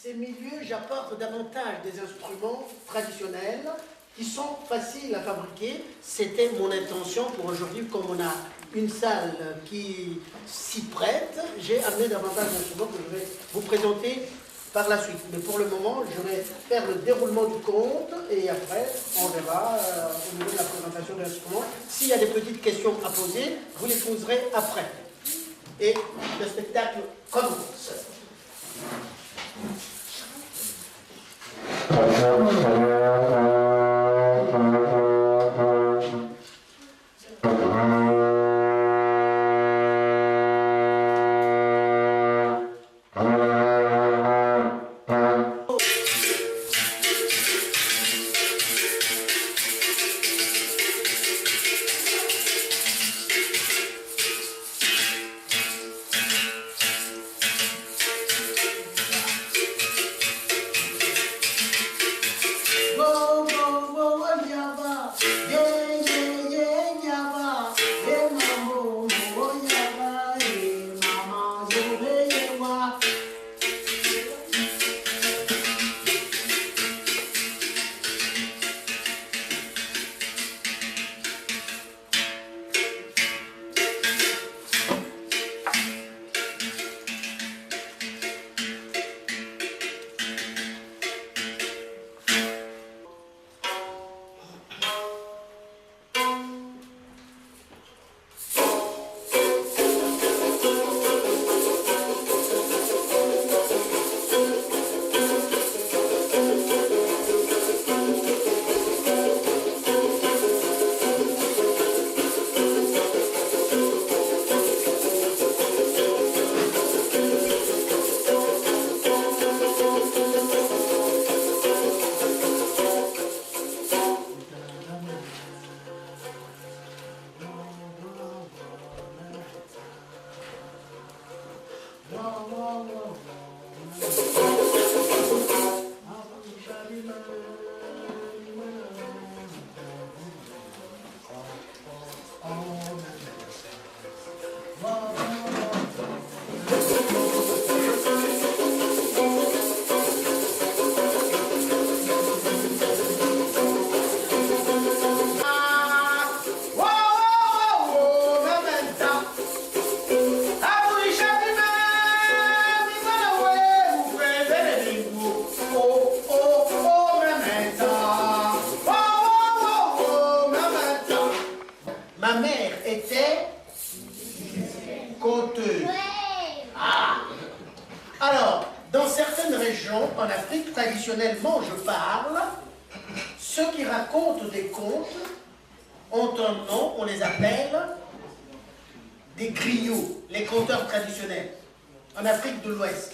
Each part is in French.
ces milieux, j'apporte davantage des instruments traditionnels qui sont faciles à fabriquer. C'était mon intention pour aujourd'hui, comme on a une salle qui s'y prête, j'ai amené davantage d'instruments que je vais vous présenter par la suite. Mais pour le moment, je vais faire le déroulement du conte et après, on verra au niveau de la présentation de l'instrument. S'il y a des petites questions à poser, vous les poserez après. Et le spectacle commence. Ma mère était conteuse. Ah. Alors, dans certaines régions, en Afrique, traditionnellement, je parle, ceux qui racontent des contes ont un nom, on les appelle des griots, les conteurs traditionnels. En Afrique de l'Ouest,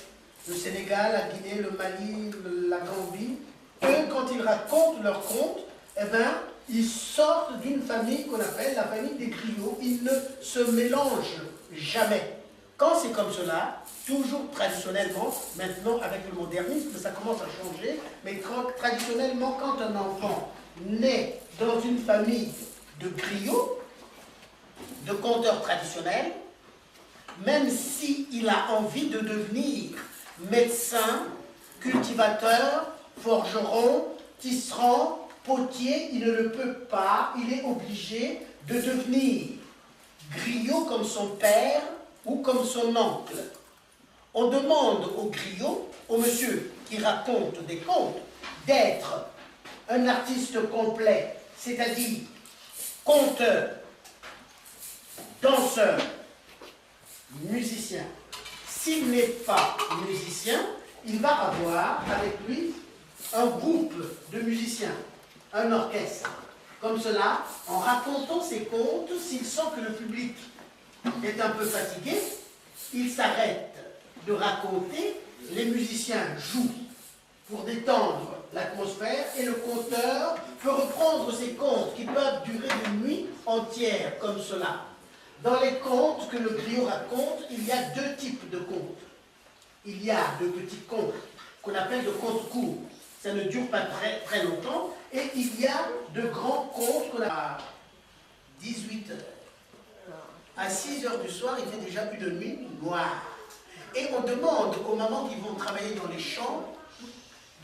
le Sénégal, la Guinée, le Mali, la Gambie, eux, quand ils racontent leurs contes, eh ben, ils sortent d'une famille qu'on appelle la famille des griots. Ils ne se mélangent jamais. Quand c'est comme cela, toujours traditionnellement, maintenant avec le modernisme, ça commence à changer, mais traditionnellement, quand un enfant naît dans une famille de griots, de conteurs traditionnels, même s'il a envie de devenir médecin, cultivateur, forgeron, tisserand, potier, il ne le peut pas, il est obligé de devenir griot comme son père ou comme son oncle. On demande au griot, au monsieur qui raconte des contes, d'être un artiste complet, c'est-à-dire conteur, danseur, musicien. S'il n'est pas musicien, il va avoir avec lui un groupe de musiciens, un orchestre. Comme cela, en racontant ses contes, s'il sent que le public est un peu fatigué, il s'arrête de raconter, les musiciens jouent pour détendre l'atmosphère et le conteur peut reprendre ses contes qui peuvent durer une nuit entière comme cela. Dans les contes que le griot raconte, il y a deux types de contes. Il y a de petits contes qu'on appelle de contes courts. Ça ne dure pas très longtemps. Et il y a de grands contes qu'on a à 18 heures. À 6 heures du soir, il fait déjà une nuit noire. Et on demande aux mamans qui vont travailler dans les champs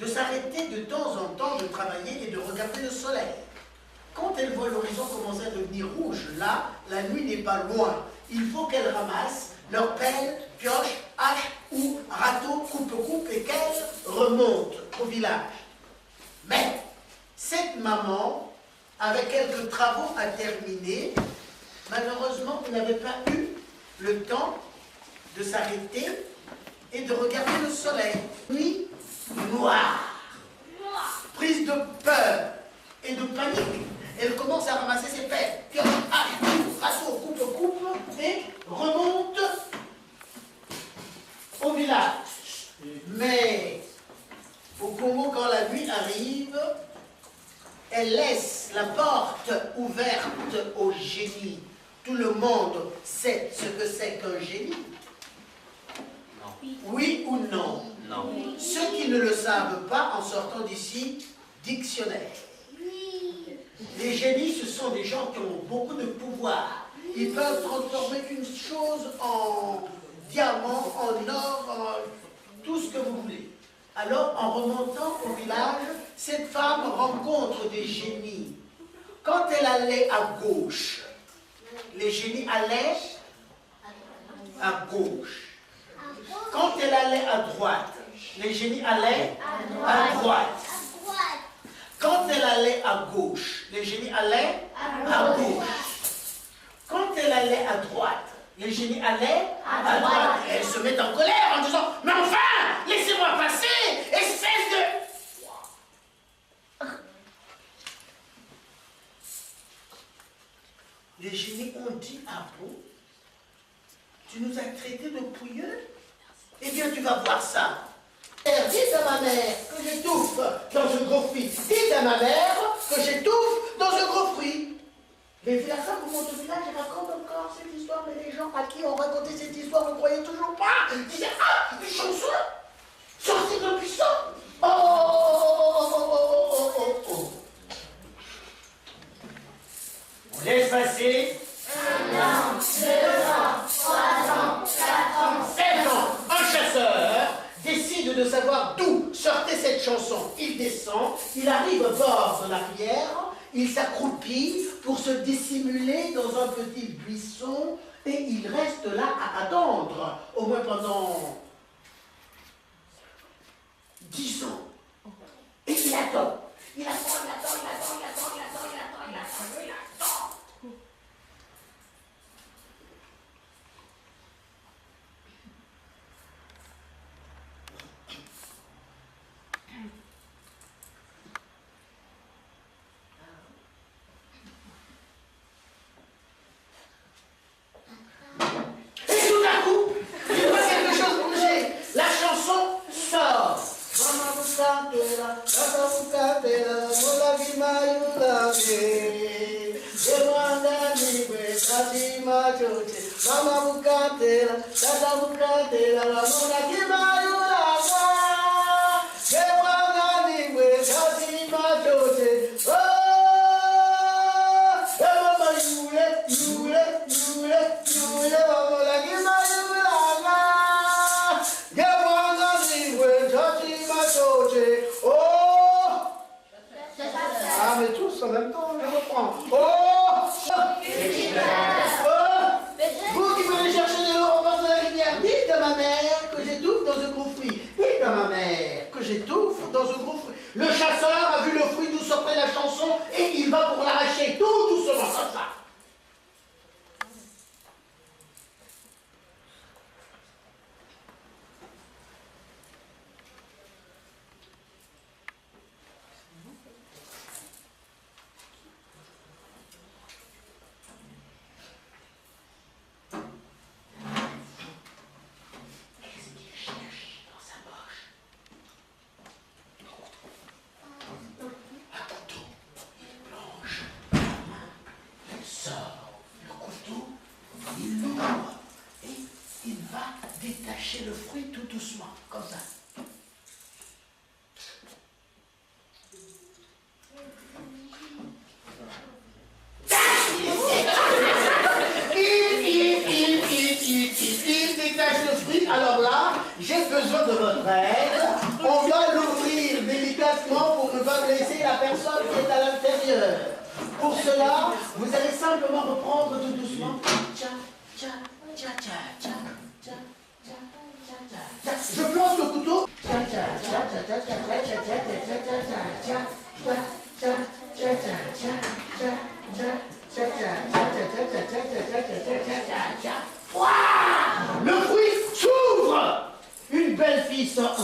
de s'arrêter de temps en temps de travailler et de regarder le soleil. Quand elles voient l'horizon commencer à devenir rouge, là, la nuit n'est pas loin. Il faut qu'elles ramassent leur pelle, pioche, hache ou râteau, coupe-coupe et qu'elles remontent au village. Mais cette maman, avec quelques travaux à terminer, malheureusement, n'avait pas eu le temps de s'arrêter et de regarder le soleil. Nuit noire, prise de peur et de panique. Elle commence à ramasser ses pelles, pioche, hache, râteau, coupe-coupe et remonte au village. Mais au Congo, quand la nuit arrive, elle laisse la porte ouverte au génie. Tout le monde sait ce que c'est qu'un génie. Non. Oui ou non? Non. Ceux qui ne le savent pas, en sortant d'ici, dictionnaire. Les génies, ce sont des gens qui ont beaucoup de pouvoir. Ils peuvent transformer une chose en diamant, en or, en tout ce que vous voulez. Alors, en remontant au village, cette femme rencontre des génies. Quand elle allait à gauche, les génies allaient à gauche. Quand elle allait à droite, les génies allaient à droite. Quand elle allait à gauche, les génies allaient à gauche. Quand elle allait à droite, les génies allaient à droite. Et elle se met en colère en disant « Mais enfin, laissez-moi passer et cesse de... » Les génies ont dit « Ah bon? Tu nous as traités de pouilleux? Eh bien, tu vas voir ça. » Dites à ma mère que j'étouffe dans un gros fruit. Dites à ma mère que j'étouffe dans un gros fruit. Les villageois remontent au village et racontent encore cette histoire, mais les gens à qui on racontait cette histoire ne croyaient toujours pas. Ils disaient « Ah, une chanson sortie de puissant. Oh, oh, oh, oh, oh, oh, oh. » On laisse passer 1 an, 2 ans, 3 ans, 4 ans, 7 ans. Un chasseur décide de savoir d'où sortait cette chanson. Il descend, il arrive au bord de la rivière, il s'accroupit pour se dissimuler dans un petit buisson et il reste là à attendre, au moins pendant 10 ans. Et il attend. Il attend, il attend, il attend, il attend, il attend, il attend, il attend, il attend. Mama bukatela, tata bukatela, la mona kimayula wa. Gewanga niwe tati machote. Oh, mama yule, mama kimayula wa. Gewanga niwe tati machote. Oh, même temps, je reprends. Oh, vous qui venez chercher de l'eau en bord de la rivière, dites à ma mère que j'étouffe dans un gros fruit. Dites à ma mère que j'étouffe dans un gros fruit. Le chasseur a vu le fruit d'où sortait la chanson et il va pour l'arracher tout doucement, comme ça. Détacher le fruit tout doucement, comme ça. Il détache le fruit. Alors là, j'ai besoin de votre aide. On va l'ouvrir délicatement pour ne pas blesser la personne qui est à l'intérieur. Pour cela, vous allez simplement reprendre tout doucement. Tcha, tcha, tcha, tcha, tcha. Je plante le couteau. Le fruit s'ouvre. Une belle fille sort.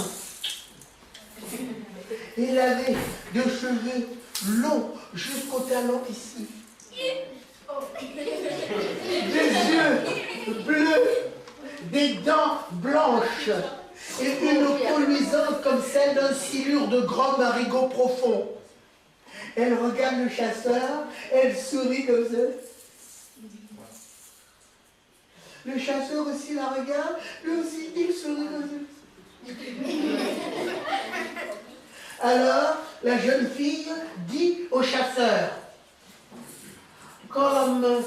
Elle avait des cheveux longs jusqu'au talon ici. Des yeux bleus. Des dents blanches et une peau luisante comme celle d'un silure de grand marigot profond. Elle regarde le chasseur, elle sourit comme ça. Le chasseur aussi la regarde, lui aussi il sourit comme ça. Alors, la jeune fille dit au chasseur, comme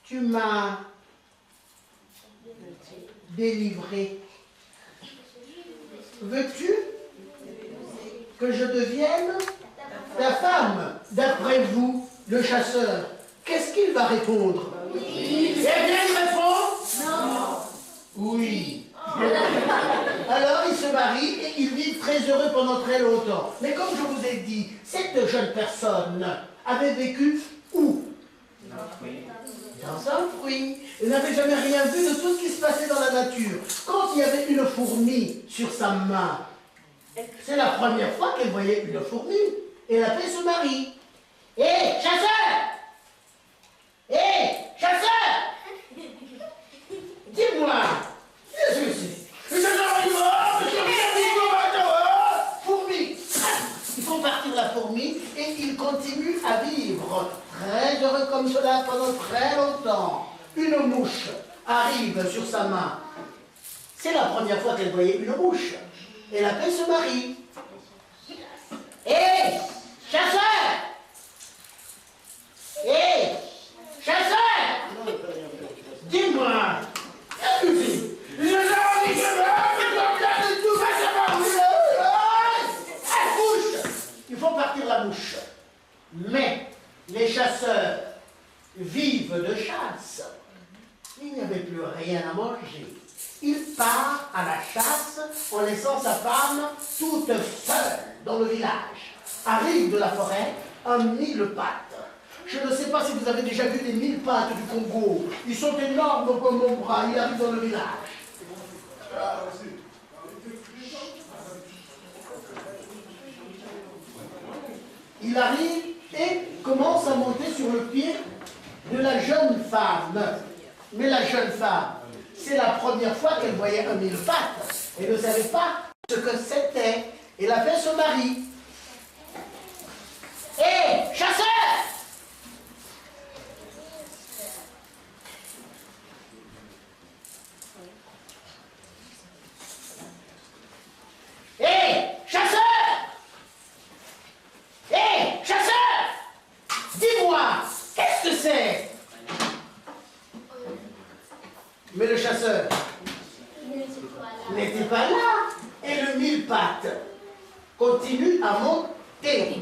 tu m'as délivré. Veux-tu que je devienne ta femme? D'après vous, le chasseur, qu'est-ce qu'il va répondre? Oui. Eh bien, il répond? Non. Oui. Alors, ils se marient et ils vivent très heureux pendant très longtemps. Mais comme je vous ai dit, cette jeune personne avait vécu où? Dans un fruit. Elle n'avait jamais rien vu de tout ce qui se passait dans la nature. Quand il y avait une fourmi sur sa main, c'est la première fois qu'elle voyait une fourmi. Et elle appelait son mari. Hé, chasseur! Hé, chasseur! Dis-moi, qu'est-ce que c'est? Le chasseur va dire, fourmi! Ils font partir la fourmi et ils continuent à vivre très heureux comme cela pendant très longtemps. Une mouche arrive sur sa main. C'est la première fois qu'elle voyait une mouche. Elle appelle son mari. Hé, chasseur! Hé, chasseur! Dis-moi, qu'est-ce que c'est? Ils font partir la mouche. Mais les chasseurs vivent de chasse. Il n'y avait plus rien à manger. Il part à la chasse en laissant sa femme toute seule dans le village. Arrive de la forêt un mille-pattes. Je ne sais pas si vous avez déjà vu les mille-pattes du Congo. Ils sont énormes comme mon bras. Il arrive dans le village. Il arrive et commence à monter sur le pied de la jeune femme. Mais la jeune femme, c'est la première fois qu'elle voyait un mille-pattes. Elle ne savait pas ce que c'était. Elle appelle son mari. Hé, chasseur! Hé, chasseur! Hé, chasseur! Dis-moi, qu'est-ce que c'est? Mais le chasseur n'était pas là. Et le mille-pattes continue à monter.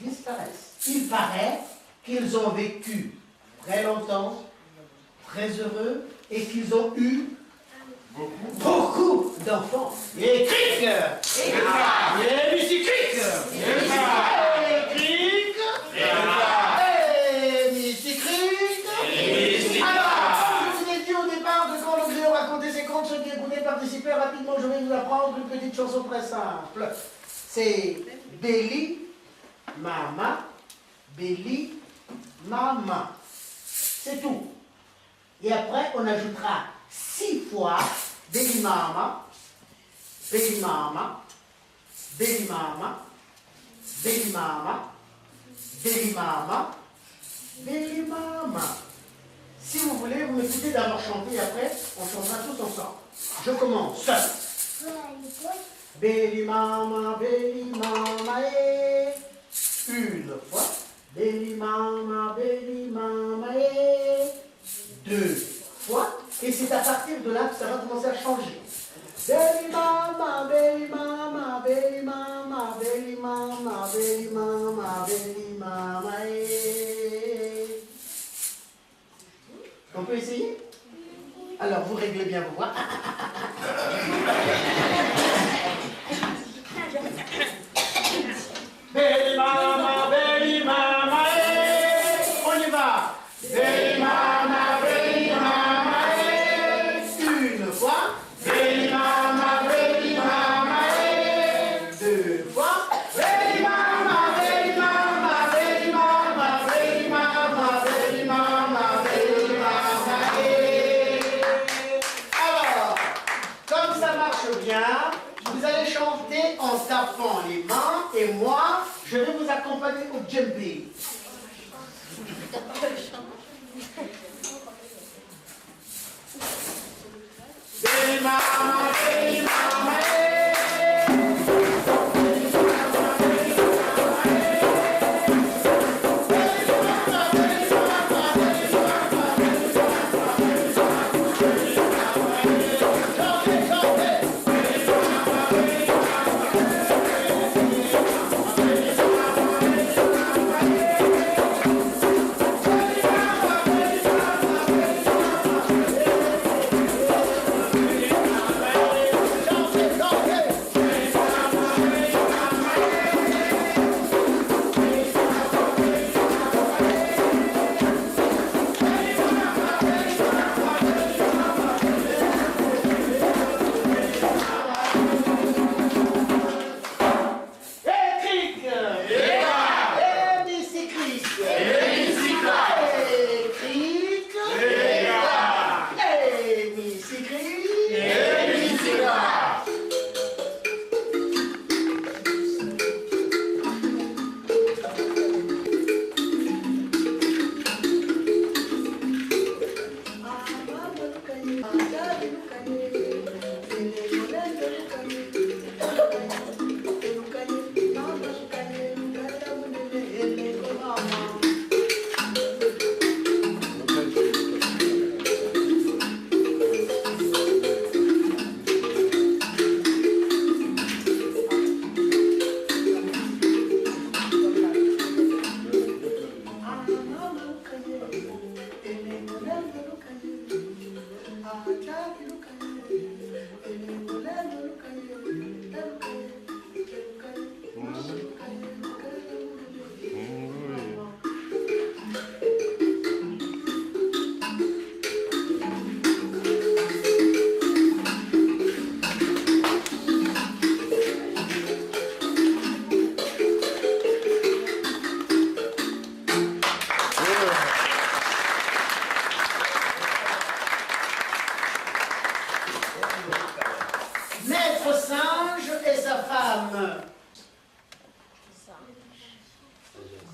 disparaissent. Il paraît qu'ils ont vécu très longtemps, très heureux, et qu'ils ont eu beaucoup d'enfants. Et cric! Et musique cric! Et cric! Et musique cric! Alors, je vous ai dit au départ que quand le griot racontait ses contes, ceux qui écoutaient participaient rapidement. Je vais vous apprendre une petite chanson très simple. C'est Béli, Mama, Béli, Mama. C'est tout. Et après, on ajoutera 6 fois Béli Mama, Béli Mama, Béli Mama, Béli Mama, Béli Mama, Béli Mama. Si vous voulez, vous m'écoutez d'abord chanter et après, on chantera tous ensemble. Je commence. Béli Mama, une fois. Béli Mama, deux fois. Et c'est à partir de là que ça va commencer à changer. Béli Mama, Béli Mama, Béli Mama, Béli Mama, Béli Mama, Béli Mama. On peut essayer? Alors, vous réglez bien vos voix. Béli Mama, Béli Mama, on y va. Béli Mama, Béli Mama, une fois. Béli Mama, deux fois. Béli Mama, Béli Mama, Béli Mama, Béli Mama, Béli Mama, Béli Mama. Alors, comme ça marche bien, vous allez chanter en tapant les mains et moi, je vais vous accompagner au djembé. Béli Mama, Béli Mama,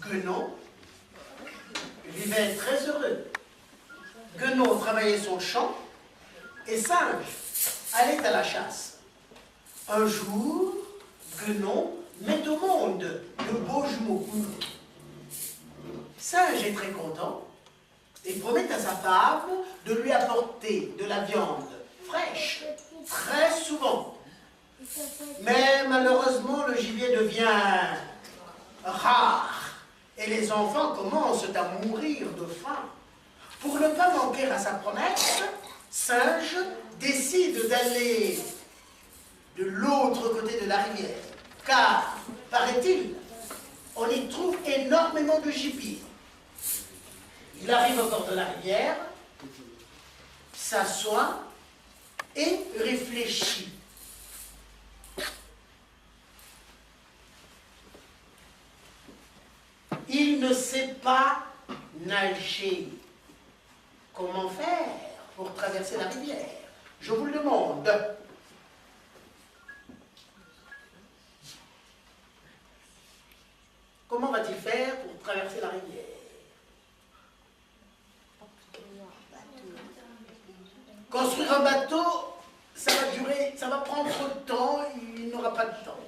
Guenon vivait très heureux. Guenon travaillait son champ et Singe allait à la chasse. Un jour, Guenon met au monde de beaux jumeaux. Singe est très content et promet à sa femme de lui apporter de la viande fraîche très souvent. Mais malheureusement, le gibier devient rare. et les enfants commencent à mourir de faim. Pour ne pas manquer à sa promesse, Singe décide d'aller de l'autre côté de la rivière, car, paraît-il, on y trouve énormément de gibier. Il arrive au bord de la rivière, s'assoit et réfléchit. Il ne sait pas nager. Comment faire pour traverser la rivière? Je vous le demande. Comment va-t-il faire pour traverser la rivière? Construire un bateau, ça va durer, ça va prendre trop de temps, il n'aura pas de temps.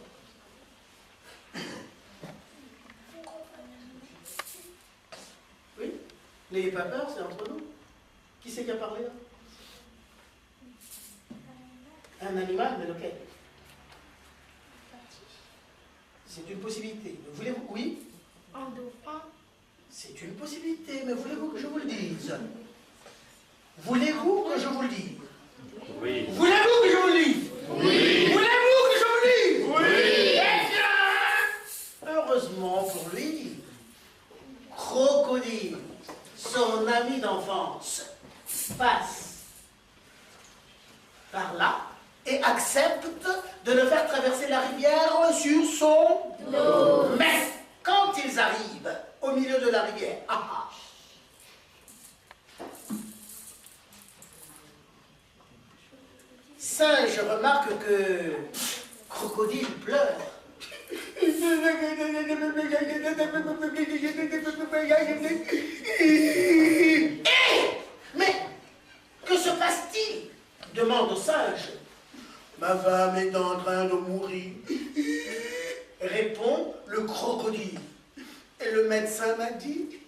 Oui? N'ayez pas peur, c'est entre nous. Qui c'est qui a parlé là? Un animal, mais lequel? C'est une possibilité. Voulez-vous? Oui? Un dauphin. C'est une possibilité, mais voulez-vous que je vous le dise? Voulez-vous que je vous le dise? Oui. Voulez-vous que je vous le dise? Oui. Voulez-vous que je vous le dise? Oui. Eh bien, heureusement pour lui, Crocodile, son ami d'enfance, passe par là et accepte de le faire traverser la rivière sur son dos. Mais quand ils arrivent au milieu de la rivière, Singe remarque que Crocodile pleure. Mais que se passe-t-il? Demande Singe. Ma femme est en train de mourir, répond le crocodile. Et le médecin m'a dit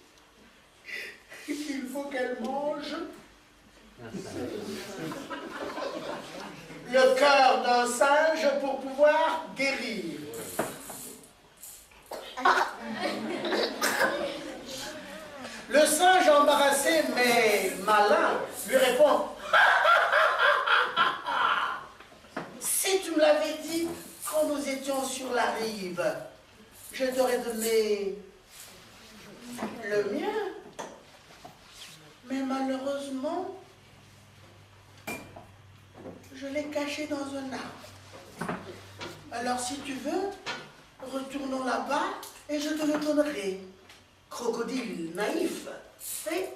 qu'il faut qu'elle mange le cœur d'un singe pour pouvoir guérir. Le singe embarrassé mais malin lui répond: si tu me l'avais dit quand nous étions sur la rive, je t'aurais donné le mien. Mais malheureusement, je l'ai caché dans un arbre. Alors si tu veux, retournons là-bas et je te le donnerai. Crocodile naïf fait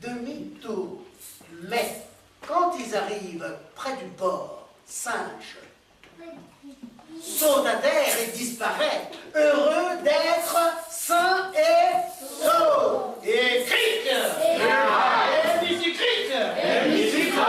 demi-tour. Mais quand ils arrivent près du bord, Singe saute à terre et disparaît, heureux d'être sain et sauf. Et cric! Et musique cric! Et musique cric!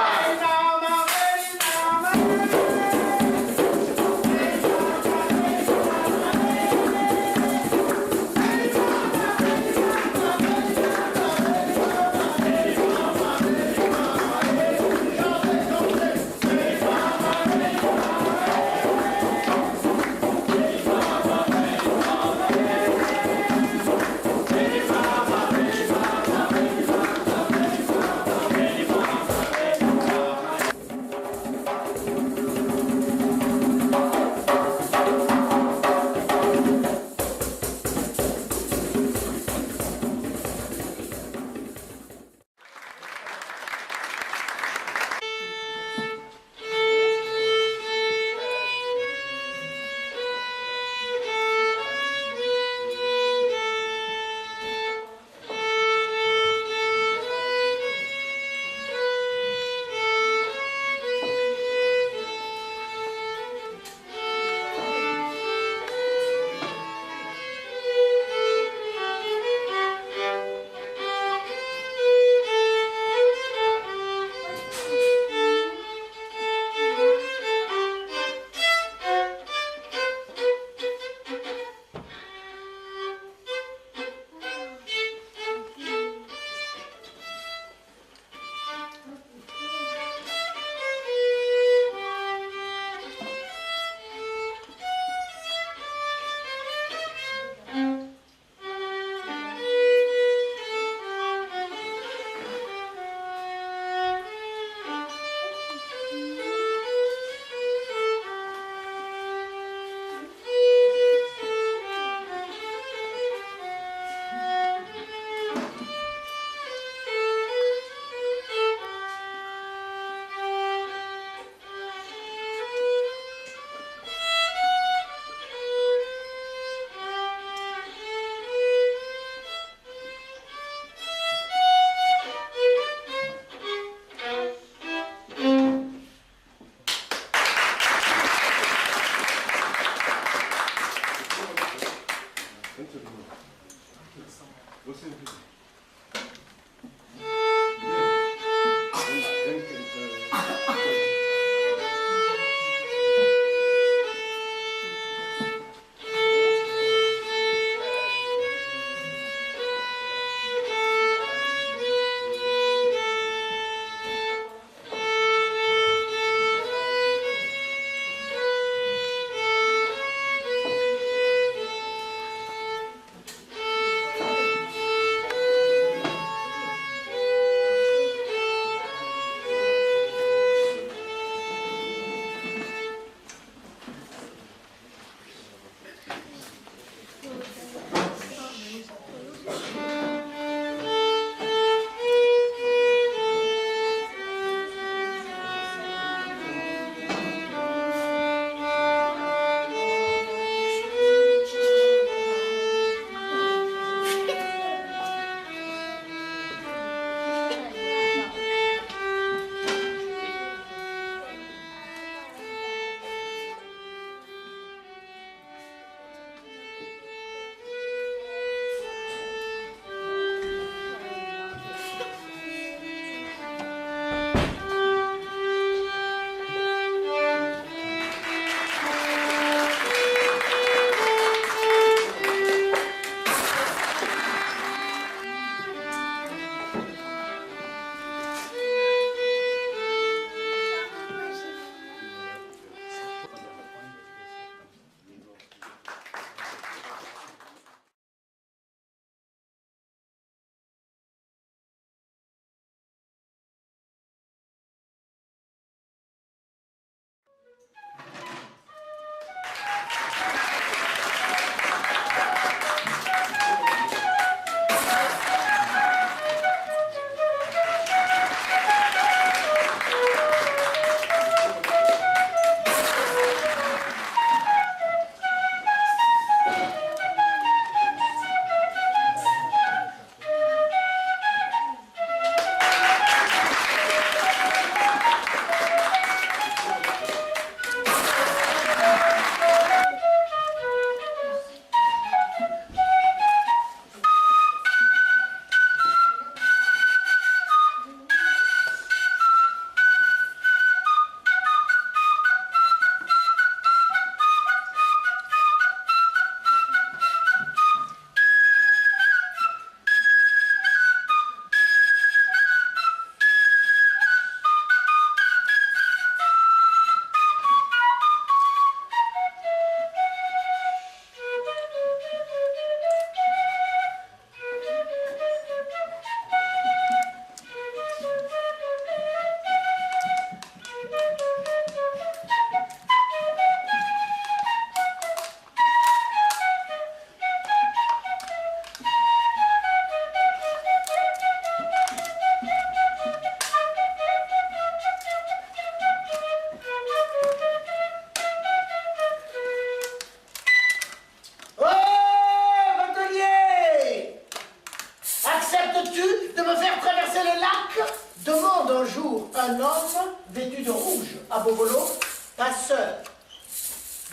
un homme vêtu de rouge à Bobolo, passeur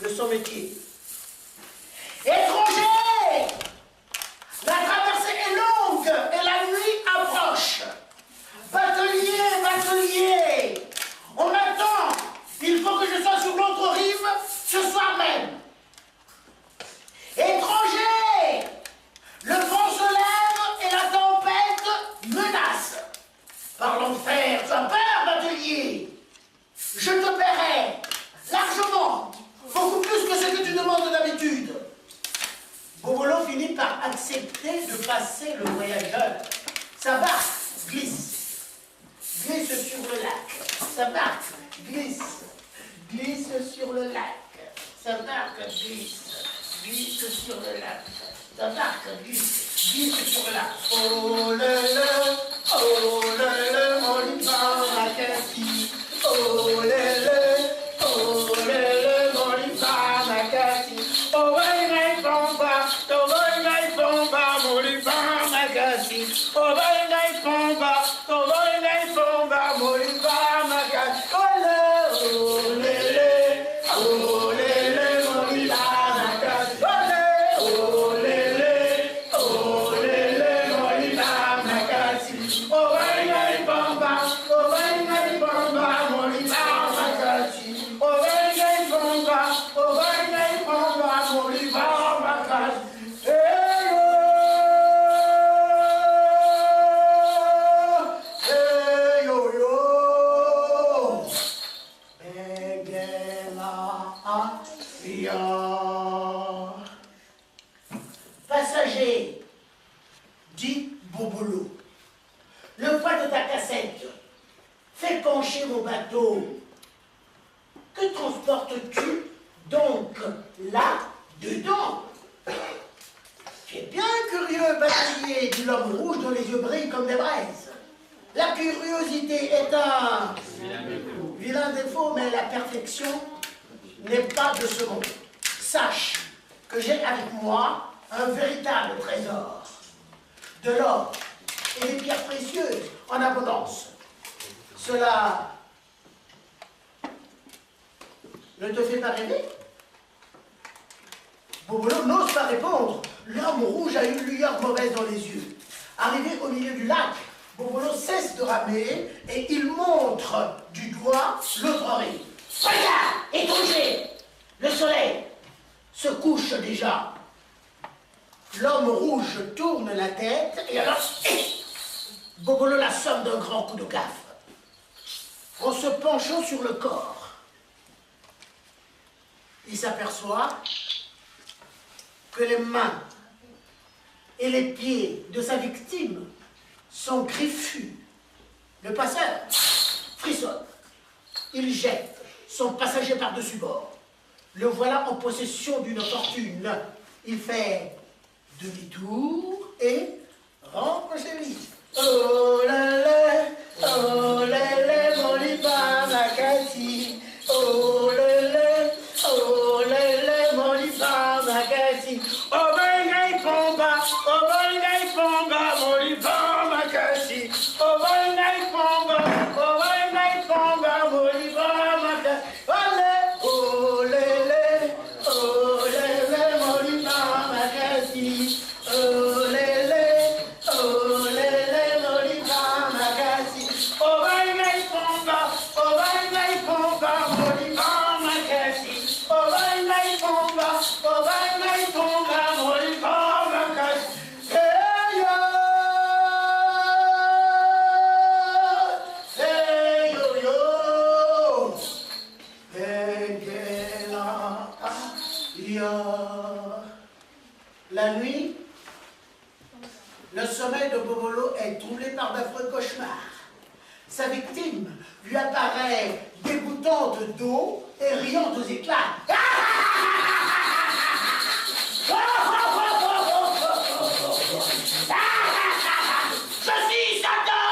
de son métier. Étranger! La traversée est longue et la nuit approche. Batelier, batelier! On m'attend! Il faut que je sois sur l'autre rive ce soir même. Étranger! Le vent se lève et la tempête menace. Par l'enfer, tu as peur, batelier? Je te paierai largement, beaucoup plus que ce que tu demandes d'habitude. Bobolo finit par accepter de passer le voyageur. Sa barque glisse sur le lac. Sa barque glisse sur le lac. Sa barque glisse sur le lac. Sa barque glisse sur le lac. Oh le, mon liban Makati. Oh le, mon liban Makati. Oh ouais, pomba, mon liban Makati. Oh ouais, pomba, mon liban Makati. Oh le, mon liban Makati. Oh le, passagers, dit Bobolo, le poids de ta cassette fait pencher mon bateau. Que transportes-tu donc là-dedans? Tu es bien curieux, bataillé, dit l'homme rouge dont les yeux brillent comme des braises. La curiosité est un vilain défaut, mais la perfection n'est pas de ce monde. Sache que j'ai avec moi un véritable trésor. De l'or et des pierres précieuses en abondance. Cela ne te fait pas rêver? Bobolo n'ose pas répondre. L'homme rouge a une lueur mauvaise dans les yeux. Arrivé au milieu du lac, Bobolo cesse de ramer et il montre du doigt l'autre rive. Regarde, étranger, le soleil se couche déjà. L'homme rouge tourne la tête et alors, Bobolo l'assomme d'un grand coup de gaffe. En se penchant sur le corps, il s'aperçoit que les mains et les pieds de sa victime sont griffus. Le passeur frissonne. Il jette son passager par-dessus bord. Le voilà en possession d'une fortune. Il fait demi-tour et rentre chez lui. Oh là là, mon liba makasi. Oh là là, mon liba makasi. Oh bangay pomba, mon liba makasi. Oh bangay pomba, mon liba makasi. Oh lele, mon liba makasi. Oh lele, mon liba makasi. Oh bangay pomba, mon liba makasi. Oh bangay pomba, mon liba makasi. Hey yo, hey yo yo, Bengela, ya. La nuit, le sommeil de Bobolo est troublé par d'affreux cauchemars. Sa victime lui apparaît dégoûtante d'eau et riant aux éclats. Je suis Satan!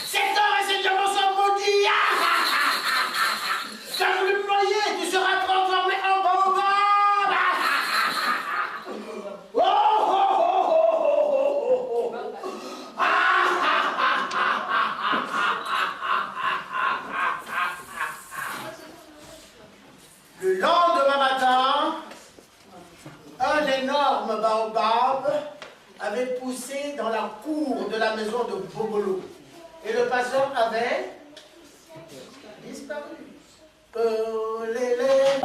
Cet or et ces diamants sont maudits! Tu as voulu me noyer, tu seras transformé en baobab! Oh, oh, oh, oh, oh, oh. Le lendemain matin, un énorme baobab avait poussé dans la cour de la maison de Bobolo. Et le passeur avait disparu. Oh, lélé.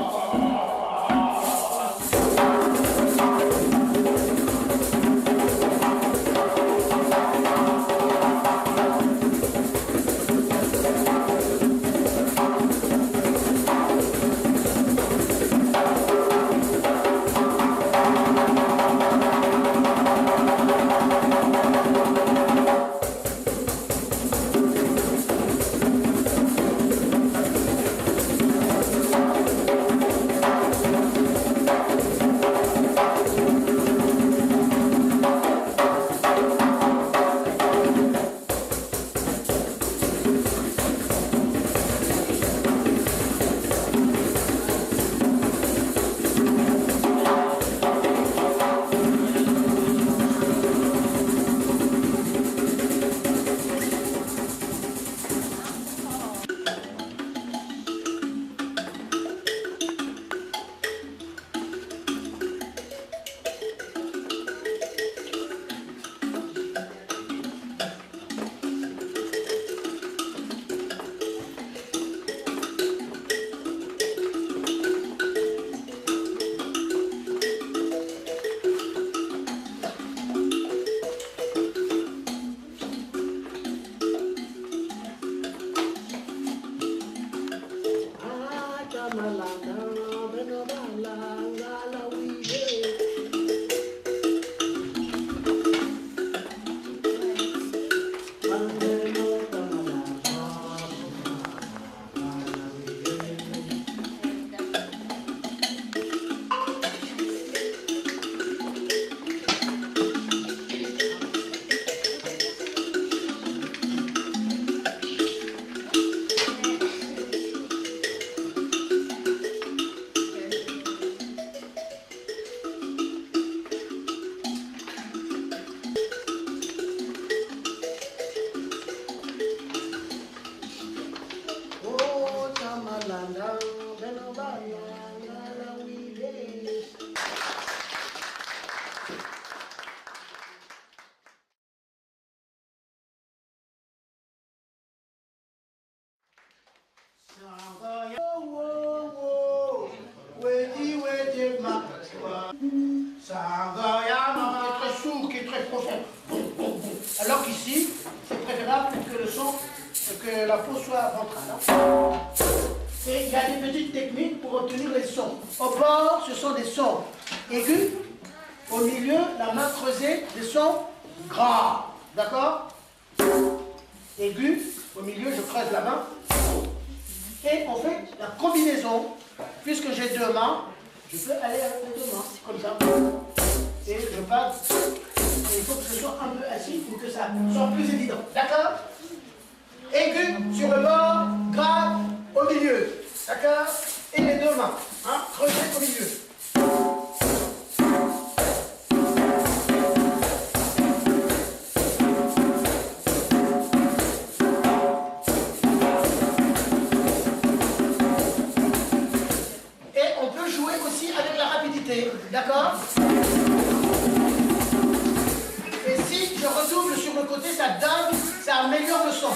Sangoyama, qui est très sourd, qui est très profond. Alors qu'ici, c'est préférable que le son, que la peau soit ventrale. Et il y a des petites techniques pour obtenir les sons. Au bord, ce sont des sons aigus. Au milieu, la main creusée, des sons graves. D'accord? Aigus. Au milieu, je creuse la main. Et on fait la combinaison. Puisque j'ai deux mains, je peux aller avec les deux mains, comme ça. Et je passe. Et il faut que je sois un peu assis pour que ça soit plus évident. D'accord? Aigu sur le bord, grave au milieu. D'accord? Et les deux mains. Hein? Creuser au milieu. D'accord? Et si je redouble sur le côté, ça donne, ça améliore le son.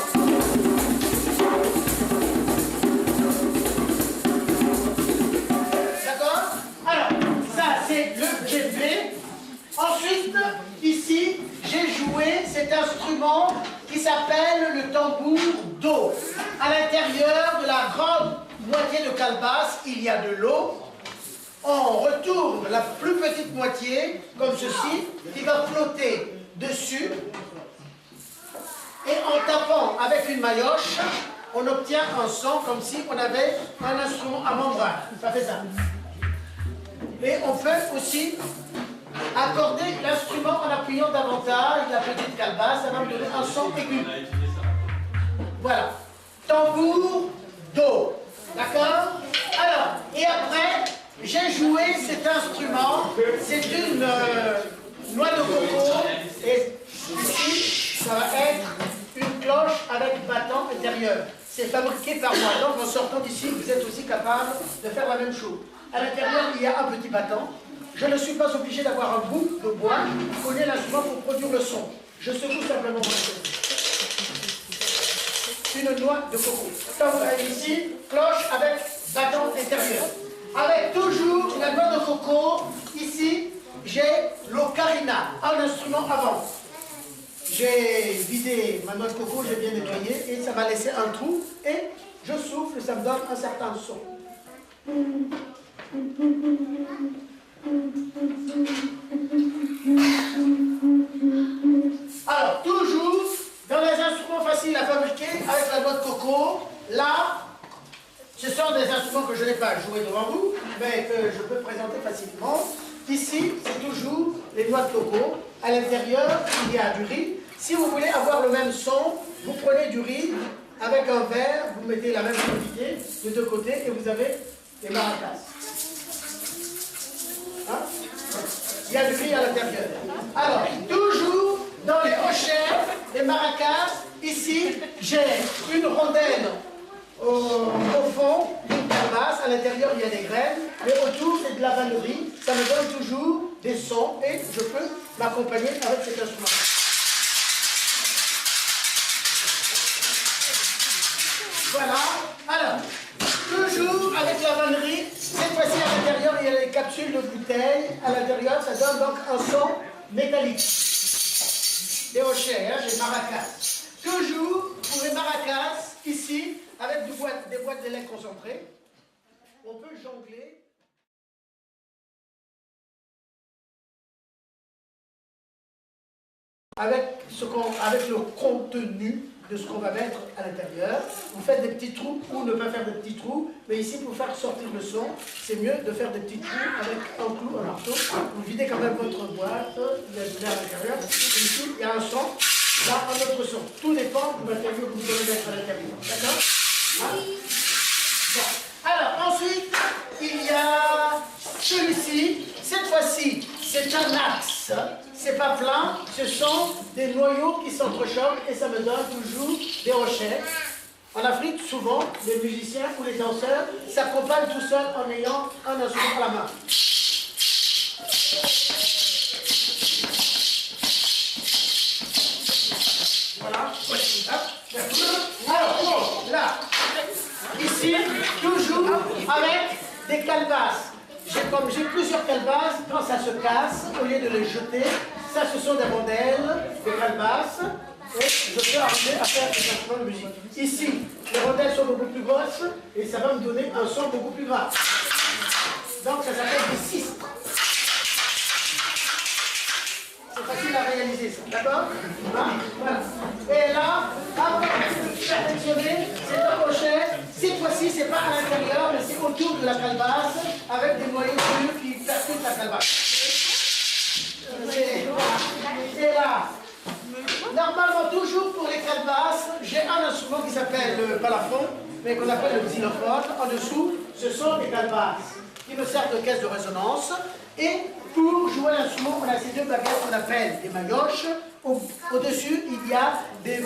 D'accord? Alors, ça c'est le GP. Ensuite, ici, j'ai joué cet instrument qui s'appelle le tambour d'eau. À l'intérieur de la grande moitié de calebasse, il y a de l'eau. On retourne la plus petite moitié, comme ceci, qui va flotter dessus. Et en tapant avec une maillotche, on obtient un son comme si on avait un instrument à membrane. Ça fait ça. Et on peut aussi accorder l'instrument en appuyant davantage la petite calebasse. Ça va me donner un son aigu. Voilà. Tambour d'eau. D'accord? Alors, et après... j'ai joué cet instrument, c'est une noix de coco, et ici, ça va être une cloche avec battant intérieur. C'est fabriqué par moi, donc en sortant d'ici, vous êtes aussi capable de faire la même chose. À l'intérieur, il y a un petit battant. Je ne suis pas obligé d'avoir un bout de bois, je connais l'instrument pour produire le son. Je secoue simplement mon chose. Une noix de coco. Donc vous avez ici, cloche avec battant intérieur. Avec toujours la noix de coco, ici, j'ai l'ocarina, un instrument avant. J'ai vidé ma noix de coco, j'ai bien nettoyé, et ça m'a laissé un trou, et je souffle, ça me donne un certain son. Alors, toujours, dans les instruments faciles à fabriquer, avec la noix de coco, là, ce sont des instruments que je n'ai pas joués devant vous, mais que je peux présenter facilement. Ici, c'est toujours les noix de coco. À l'intérieur, il y a du riz. Si vous voulez avoir le même son, vous prenez du riz avec un verre, vous mettez la même quantité de deux côtés et vous avez des maracas. Hein? Il y a du riz à l'intérieur. Alors, toujours dans les hochets, les maracas, ici, j'ai une rondelle au fond d'une calebasse, à l'intérieur il y a des graines, mais autour c'est de la vannerie, ça me donne toujours des sons et je peux m'accompagner avec cet instrument. Voilà, alors, toujours avec la vannerie, cette fois-ci à l'intérieur il y a les capsules de bouteilles, à l'intérieur ça donne donc un son métallique. Des hochets, hein, des maracas. Toujours pour les maracas, ici, avec des boîtes de lait concentrées, on peut jongler. Avec le contenu de ce qu'on va mettre à l'intérieur. Vous faites des petits trous ou ne pas faire de petits trous, mais ici pour faire sortir le son, c'est mieux de faire des petits trous avec un clou, un marteau. Vous videz quand même votre boîte, il y a du lait à l'intérieur, et ici il y a un son, là un autre son. Tout dépend du matériau que vous devez mettre à l'intérieur. D'accord? Hein? Bon. Alors ensuite, il y a celui-ci, cette fois-ci, c'est un axe. C'est pas plein, ce sont des noyaux qui s'entrechoquent et ça me donne toujours des rochers. En Afrique, souvent, les musiciens ou les danseurs s'accompagnent tout seuls en ayant un instrument à la main. Voilà. Alors, là, ici, toujours avec des calebasses. comme j'ai plusieurs calebasses, quand ça se casse, au lieu de les jeter, ça ce sont des rondelles, des calebasses, et je peux arriver à faire des instruments de musique. Ici, les rondelles sont beaucoup plus grosses, et ça va me donner un son beaucoup plus grave. Donc ça s'appelle des sistres. C'est facile à réaliser ça, d'accord? Voilà. Et là, après perfectionner, c'est un crochet. Cette fois-ci, c'est pas à l'intérieur, mais c'est autour de la calebasse, avec des moyens durs qui percutent la calebasse. Et là, normalement, toujours pour les calebasses, j'ai un instrument qui s'appelle le balafon, mais qu'on appelle le xylophone. En dessous, ce sont des calebasses qui me servent de caisse de résonance. Et pour jouer l'instrument, on a ces deux baguettes qu'on appelle des maillotches. Au-dessus, il y a des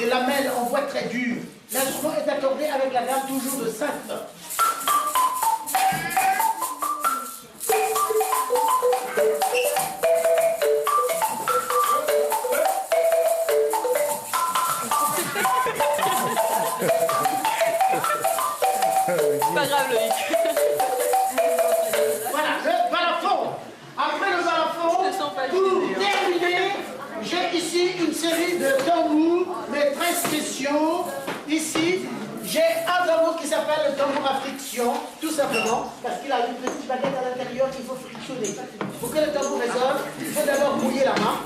lamelles en bois très dur. L'instrument est accordé avec la gamme toujours de 5 notes. Pas grave, Loïc. Voilà, le balafon. Après le balafon, pour terminer, j'ai ici une série de tambours, mais très spéciaux. Ici, j'ai un tambour qui s'appelle le tambour à friction, tout simplement, parce qu'il a une petite baguette à l'intérieur qu'il faut frictionner. Pour que le tambour résonne, il faut d'abord mouiller la main.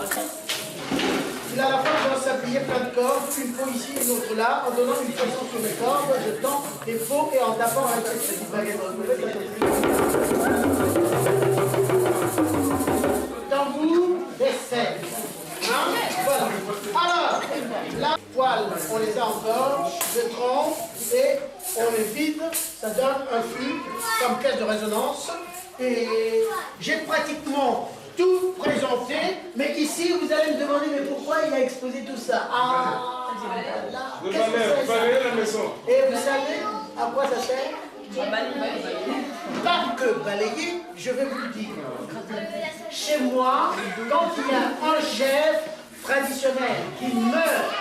Il a la force de s'appuyer plein de cordes, une fois ici, une autre là, en donnant une pression sur les cordes, je tends des faux et en tapant avec cette petite baguette. Tambour d'essai. Hein? Voilà. Alors, la poêle, on les a encore, je trempe et on les vide, ça donne un flux comme caisse de résonance. Et j'ai pratiquement tout présenté, mais ici vous allez me demander mais pourquoi il a exposé tout ça? Ah, là, qu'est-ce que c'est ça? la maison. Et vous savez à quoi ça sert? Pas que balayer, je vais vous le dire. Chez moi, quand il y a un chef traditionnel qui meurt,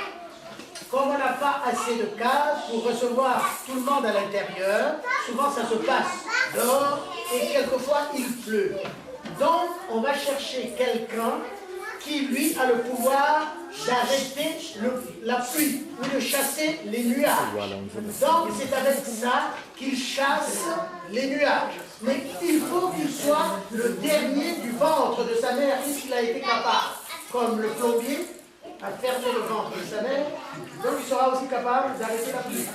comme on n'a pas assez de cases pour recevoir tout le monde à l'intérieur, souvent ça se passe dehors et quelquefois il pleut. Donc on va chercher quelqu'un qui lui a le pouvoir d'arrêter la pluie ou de chasser les nuages. Donc c'est avec ça qu'il chasse les nuages. Mais il faut qu'il soit le dernier du ventre de sa mère puisqu'il a été capable, comme le plombier, à fermer le ventre de sa mère, donc il sera aussi capable d'arrêter la pluie.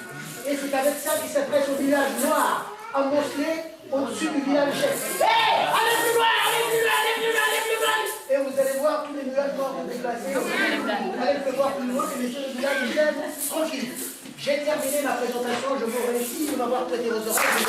Et c'est avec ça qu'il s'adresse au village noir, amoncelé au-dessus du village chef. Hé, allez plus loin, allez plus loin, allez plus loin, allez plus loin. Et vous allez voir tous les nuages noirs vont déplacer. Vous allez le voir plus loin et laisser le village chef tranquille. J'ai terminé ma présentation, je vous remercie de m'avoir prêté vos oreilles.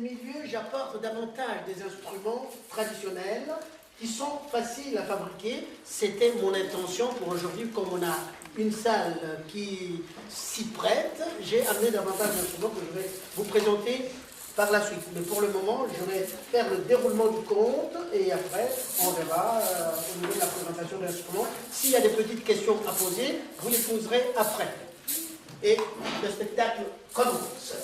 milieux, j'apporte davantage des instruments traditionnels qui sont faciles à fabriquer. C'était mon intention pour aujourd'hui, comme on a une salle qui s'y prête, j'ai amené davantage d'instruments que je vais vous présenter par la suite. Mais pour le moment, je vais faire le déroulement du conte et après, on verra au niveau de la présentation de l'instrument. S'il y a des petites questions à poser, vous les poserez après. Et le spectacle commence.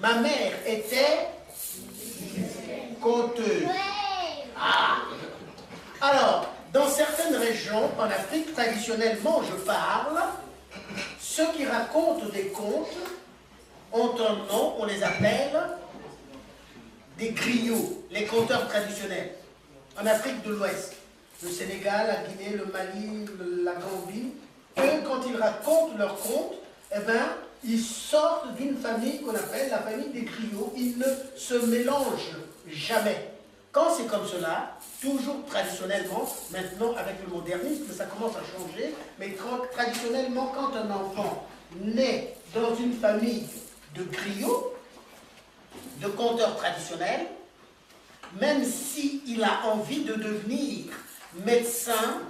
Ma mère était conteuse. Alors, dans certaines régions, en Afrique, traditionnellement, je parle, ceux qui racontent des contes ont un nom, on les appelle des griots, les conteurs traditionnels. En Afrique de l'Ouest, le Sénégal, la Guinée, le Mali, la Gambie, eux, quand ils racontent leurs contes, eh bien, ils sortent d'une famille qu'on appelle la famille des griots. Ils ne se mélangent jamais. Quand c'est comme cela, toujours traditionnellement, maintenant avec le modernisme, ça commence à changer, mais traditionnellement, quand un enfant naît dans une famille de griots, de conteurs traditionnels, même s'il a envie de devenir médecin,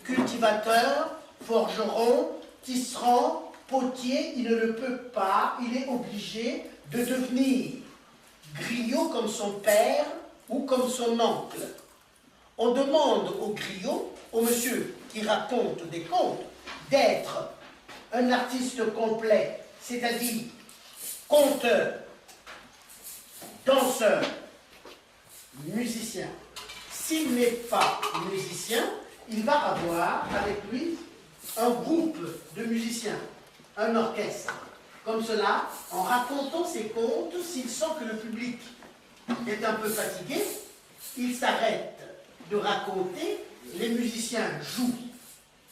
cultivateur, forgeron, tisserand, potier, il ne le peut pas, il est obligé de devenir griot comme son père ou comme son oncle. On demande au griot, au monsieur qui raconte des contes, d'être un artiste complet, c'est-à-dire conteur, danseur, musicien. S'il n'est pas musicien, il va avoir avec lui un groupe de musiciens, un orchestre. Comme cela, en racontant ses contes, s'il sent que le public est un peu fatigué, il s'arrête de raconter, les musiciens jouent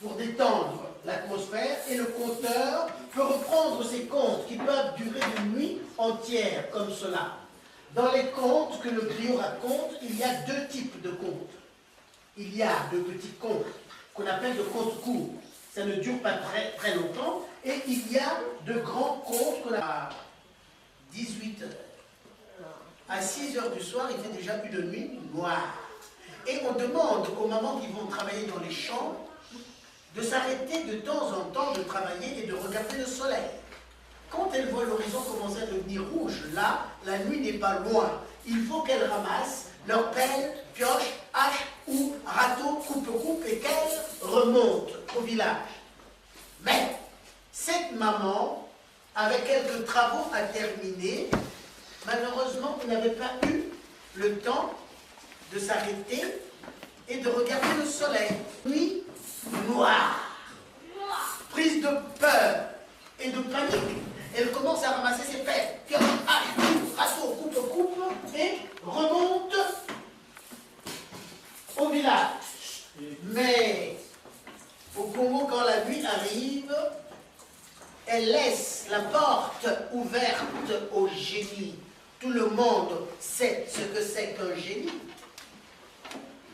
pour détendre l'atmosphère et le conteur peut reprendre ses contes qui peuvent durer une nuit entière comme cela. Dans les contes que le griot raconte, il y a deux types de contes. Il y a de petits contes qu'on appelle de contes courts. Ça ne dure pas très longtemps. Et il y a de grands contes qu'on a à 18 heures. À 6 heures du soir, il fait déjà une nuit noire. Et on demande aux mamans qui vont travailler dans les champs de s'arrêter de temps en temps de travailler et de regarder le soleil. Quand elle voit l'horizon commencer à devenir rouge, là, la nuit n'est pas loin. Il faut qu'elle ramasse leur pelle, pioche, hache ou râteau, coupe-coupe et qu'elle remonte au village. Mais cette maman, avec quelques travaux à terminer, malheureusement, n'avait pas eu le temps de s'arrêter et de regarder le soleil. Nuit noire, prise de peur et de panique, elle commence à ramasser ses pelles, pioche, hache, râteau, coupe-coupe et remonte au village. Mais au Congo, quand la nuit arrive, elle laisse la porte ouverte au génie. Tout le monde sait ce que c'est qu'un génie.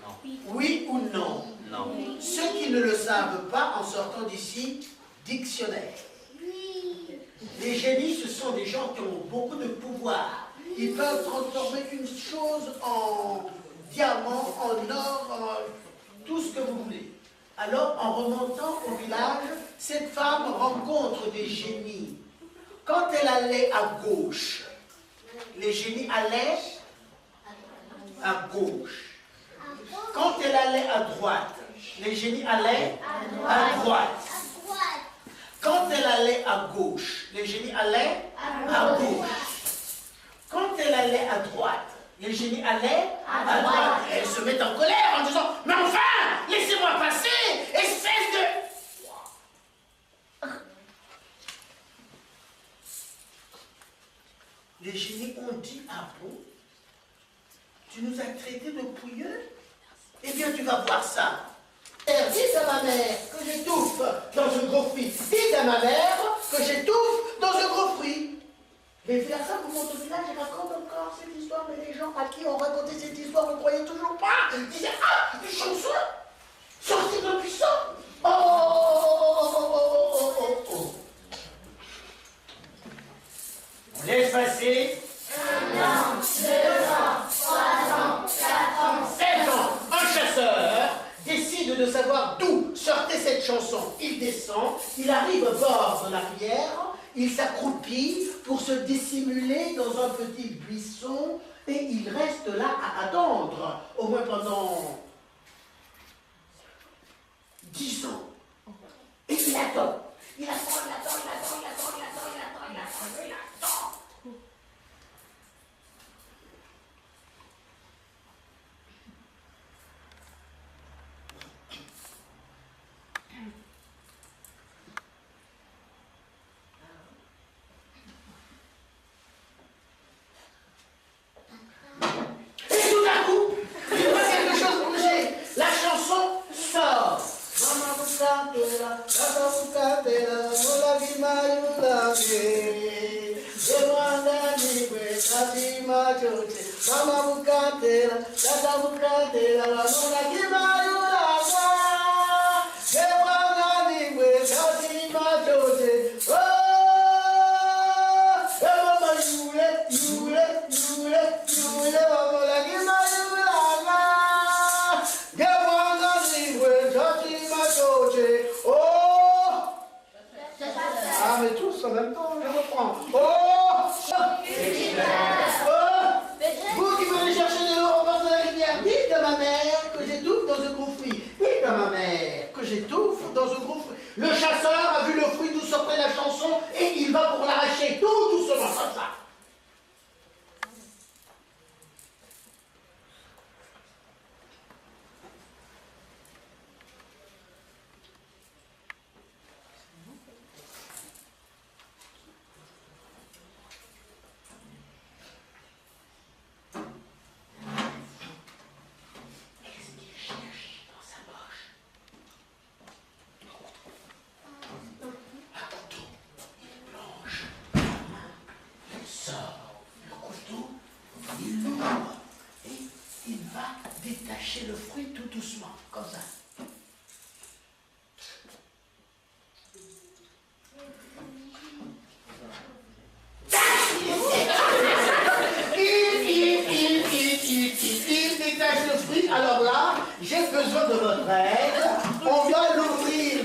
Non. Oui ou non? Non. Ceux qui ne le savent pas, en sortant d'ici, dictionnaire. Les génies, ce sont des gens qui ont beaucoup de pouvoir. Ils peuvent transformer une chose en diamant, en or, en tout ce que vous voulez. Alors, en remontant au village, cette femme rencontre des génies. Quand elle allait à gauche, les génies allaient à gauche. Quand elle allait à droite, les génies allaient à droite. Quand elle allait à gauche, les génies allaient à gauche. Quand elle allait à droite, les génies allaient à droite. Elle se met en colère en disant « Mais enfin, laissez-moi passer, espèce de... » Les génies ont dit « Ah bon? Tu nous as traités de pouilleux? Eh bien, tu vas voir ça. Dites à ma mère que j'étouffe dans un gros fruit. Dites à ma mère que j'étouffe dans un gros fruit. » Les Versa vous montent au village et racontent encore cette histoire, mais les gens à qui on racontait cette histoire ne croyaient toujours pas. Ils disaient « Ah, une chanson sortie de puissant. Oh, oh, oh, oh, oh. » On laisse passer 1 an, 2 ans, 3 ans, 4 ans, 7 ans. Un chasseur décide de savoir d'où sortait cette chanson. Il descend, il arrive au bord de la rivière, il s'accroupit pour se dissimuler dans un petit buisson et il reste là à attendre, au moins pendant 10 ans. Et il attend. Il attend, il attend, il attend, il attend, il attend, il attend, il attend, il attend. Le chasseur a vu le fruit d'où sortait la chanson et il va pour l'arracher tout doucement comme ça. Détacher le fruit tout doucement, comme ça. Il détache le fruit. Alors là, j'ai besoin de votre aide. On va l'ouvrir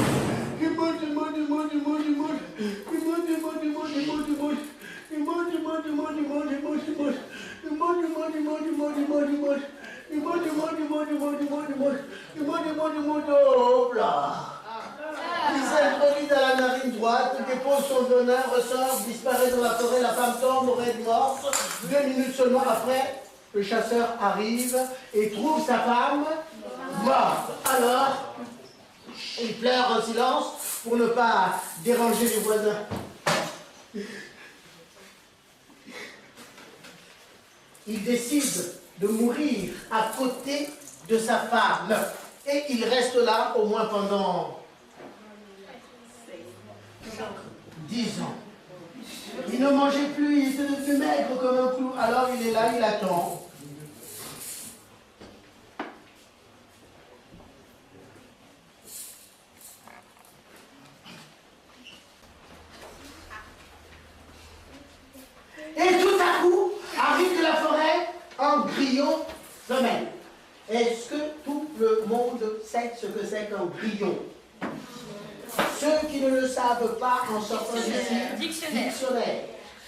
où son venin ressort, disparaît dans la forêt, la femme tombe, aurait morte. 2 minutes seulement après, le chasseur arrive et trouve sa femme morte. Alors, il pleure en silence pour ne pas déranger les voisins. Il décide de mourir à côté de sa femme. Et il reste là au moins pendant 10 ans. Il ne mangeait plus, il était devenu maigre comme un clou. Alors il est là, il attend. Et tout à coup, arrive de la forêt un grillon femelle. Est-ce que tout le monde sait ce que c'est qu'un grillon? Ceux qui ne le savent pas en sortant d'ici, dictionnaire.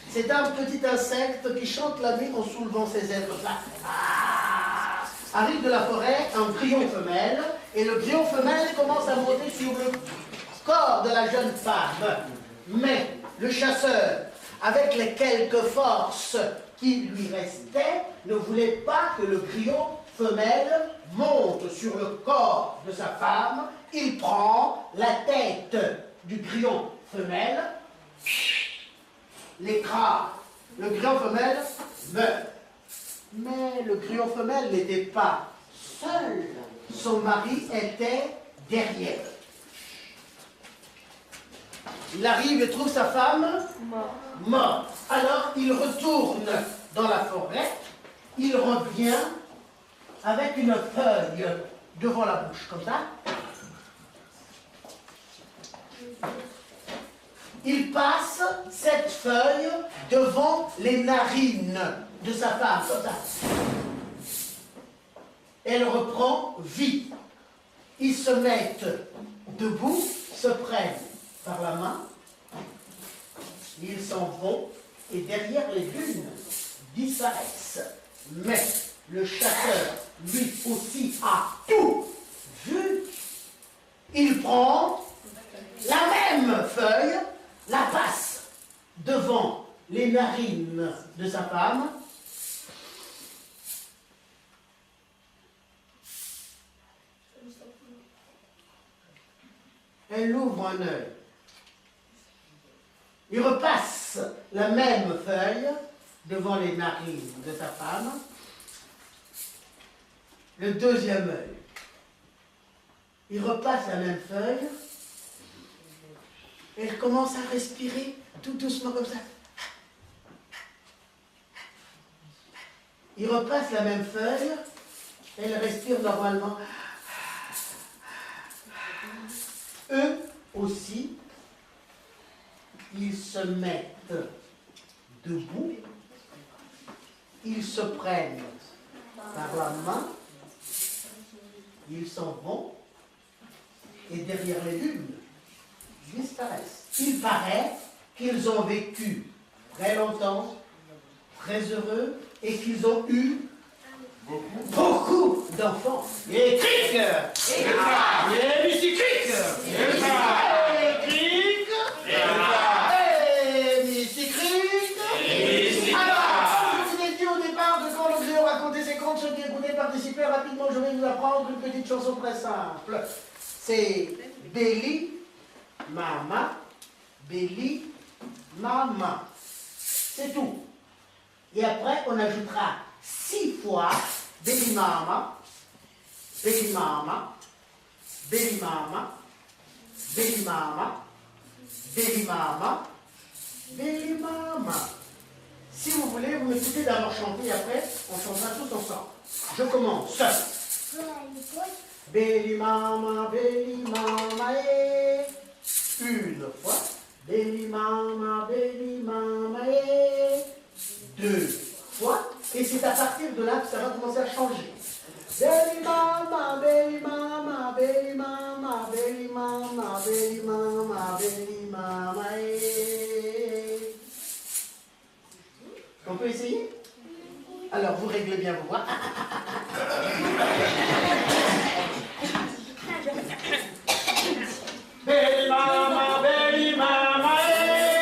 C'est un petit insecte qui chante la nuit en soulevant ses ailes. Arrive de la forêt un grillon femelle, et le grillon femelle commence à monter sur le corps de la jeune femme. Mais le chasseur, avec les quelques forces qui lui restaient, ne voulait pas que le grillon femelle monte sur le corps de sa femme. Il prend la tête du grillon femelle, l'écrase. Le grillon femelle meurt. Mais le grillon femelle n'était pas seul. Son mari était derrière. Il arrive et trouve sa femme morte. Alors il retourne dans la forêt. Il revient avec une feuille devant la bouche, comme ça. Il passe cette feuille devant les narines de sa femme, comme ça. Elle reprend vie. Ils se mettent debout, se prennent par la main, ils s'en vont, et derrière les dunes disparaissent. Mais le chasseur, lui aussi, a tout vu. Il prend la même feuille, la passe devant les narines de sa femme. Elle ouvre un œil. Il repasse la même feuille devant les narines de sa femme. Le deuxième œil. Il repasse la même feuille. Elle commence à respirer tout doucement comme ça. Il repasse la même feuille. Elle respire normalement. Eux aussi, ils se mettent debout. Ils se prennent par la main. Ils s'en vont. Et derrière les dunes, disparaissent. Il paraît qu'ils ont vécu très longtemps, très heureux, et qu'ils ont eu beaucoup d'enfants. Et cric! Et Missy Cric! Et Cric! Et Missy Cric! Alors, je vous ai dit au départ que quand le grillon racontait ses contes, ceux qui écoutaient participaient rapidement. Je vais vous apprendre une petite chanson très simple. C'est Béli, Mama, Béli, Mama. C'est tout. Et après, on ajoutera 6 fois Béli Mama, Béli Mama, Béli Mama, Béli Mama, Béli Mama, Béli Mama. Si vous voulez, vous m'écoutez d'abord chanter et après, on chantera tous ensemble. Je commence. Béli Mama, eh. Une fois. Béli Mama, eh. 2 fois. Et c'est à partir de là que ça va commencer à changer. Béli Mama, Béli Mama, Béli Mama, Béli Mama, Béli Mama, Béli Mama, eh. On peut essayer? Alors, vous réglez bien vos voix. Béli Mama, eh.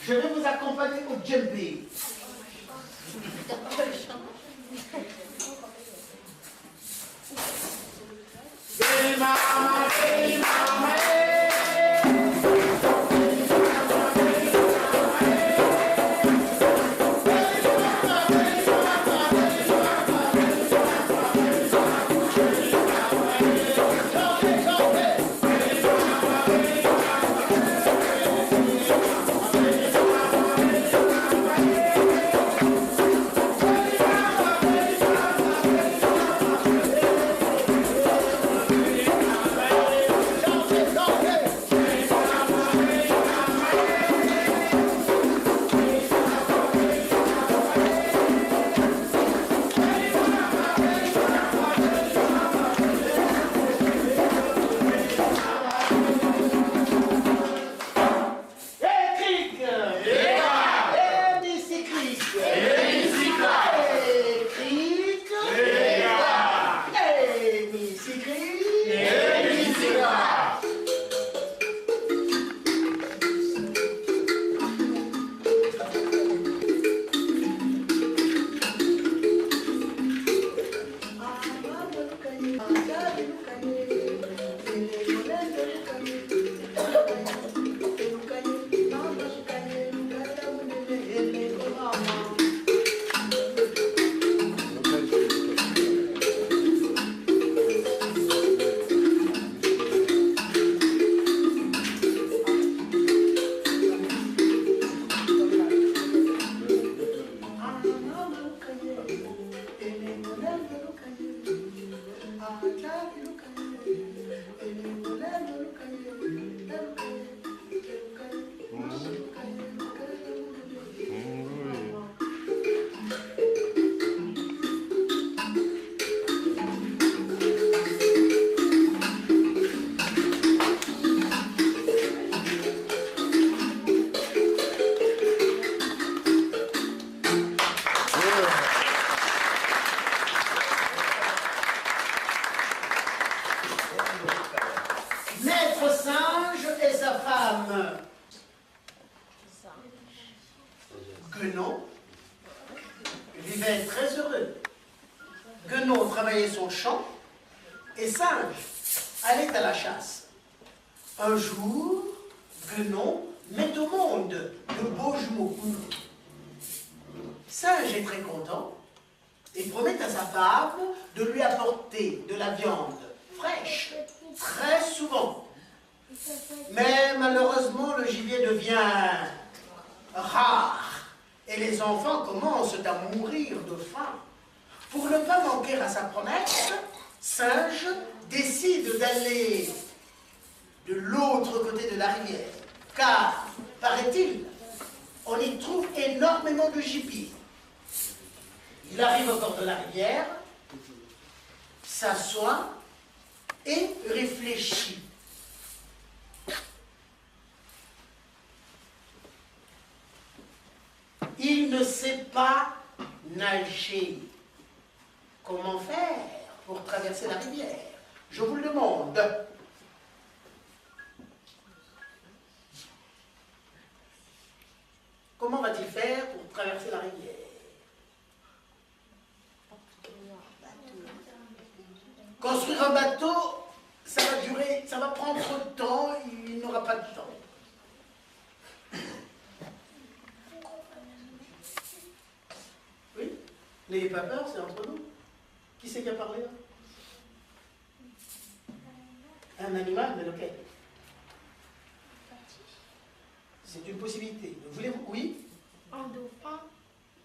Je vais vous accompagner au djembé. Baby mama, baby mama, Maître Singe et sa femme Guenon vivaient très heureux. Guenon travaillait son champ et Singe allait à la chasse. Un jour, Guenon met au monde de beaux jumeaux. Singe est très content et promet à sa femme de lui apporter de la viande fraîche très souvent. Mais malheureusement, le gibier devient rare et les enfants commencent à mourir de faim. Pour ne pas manquer à sa promesse, Singe décide d'aller de l'autre côté de la rivière, car, paraît-il, on y trouve énormément de gibier. Il arrive au bord de la rivière, s'assoit et réfléchit. Il ne sait pas nager. Comment faire pour traverser la rivière? Je vous le demande. Comment va-t-il faire pour traverser la rivière? Construire un bateau, ça va durer, ça va prendre trop de temps, il n'aura pas de temps. Oui? N'ayez pas peur, c'est entre nous. Qui c'est qui a parlé là? Un animal, mais lequel? C'est une possibilité. Voulez-vous? Oui? Un dauphin.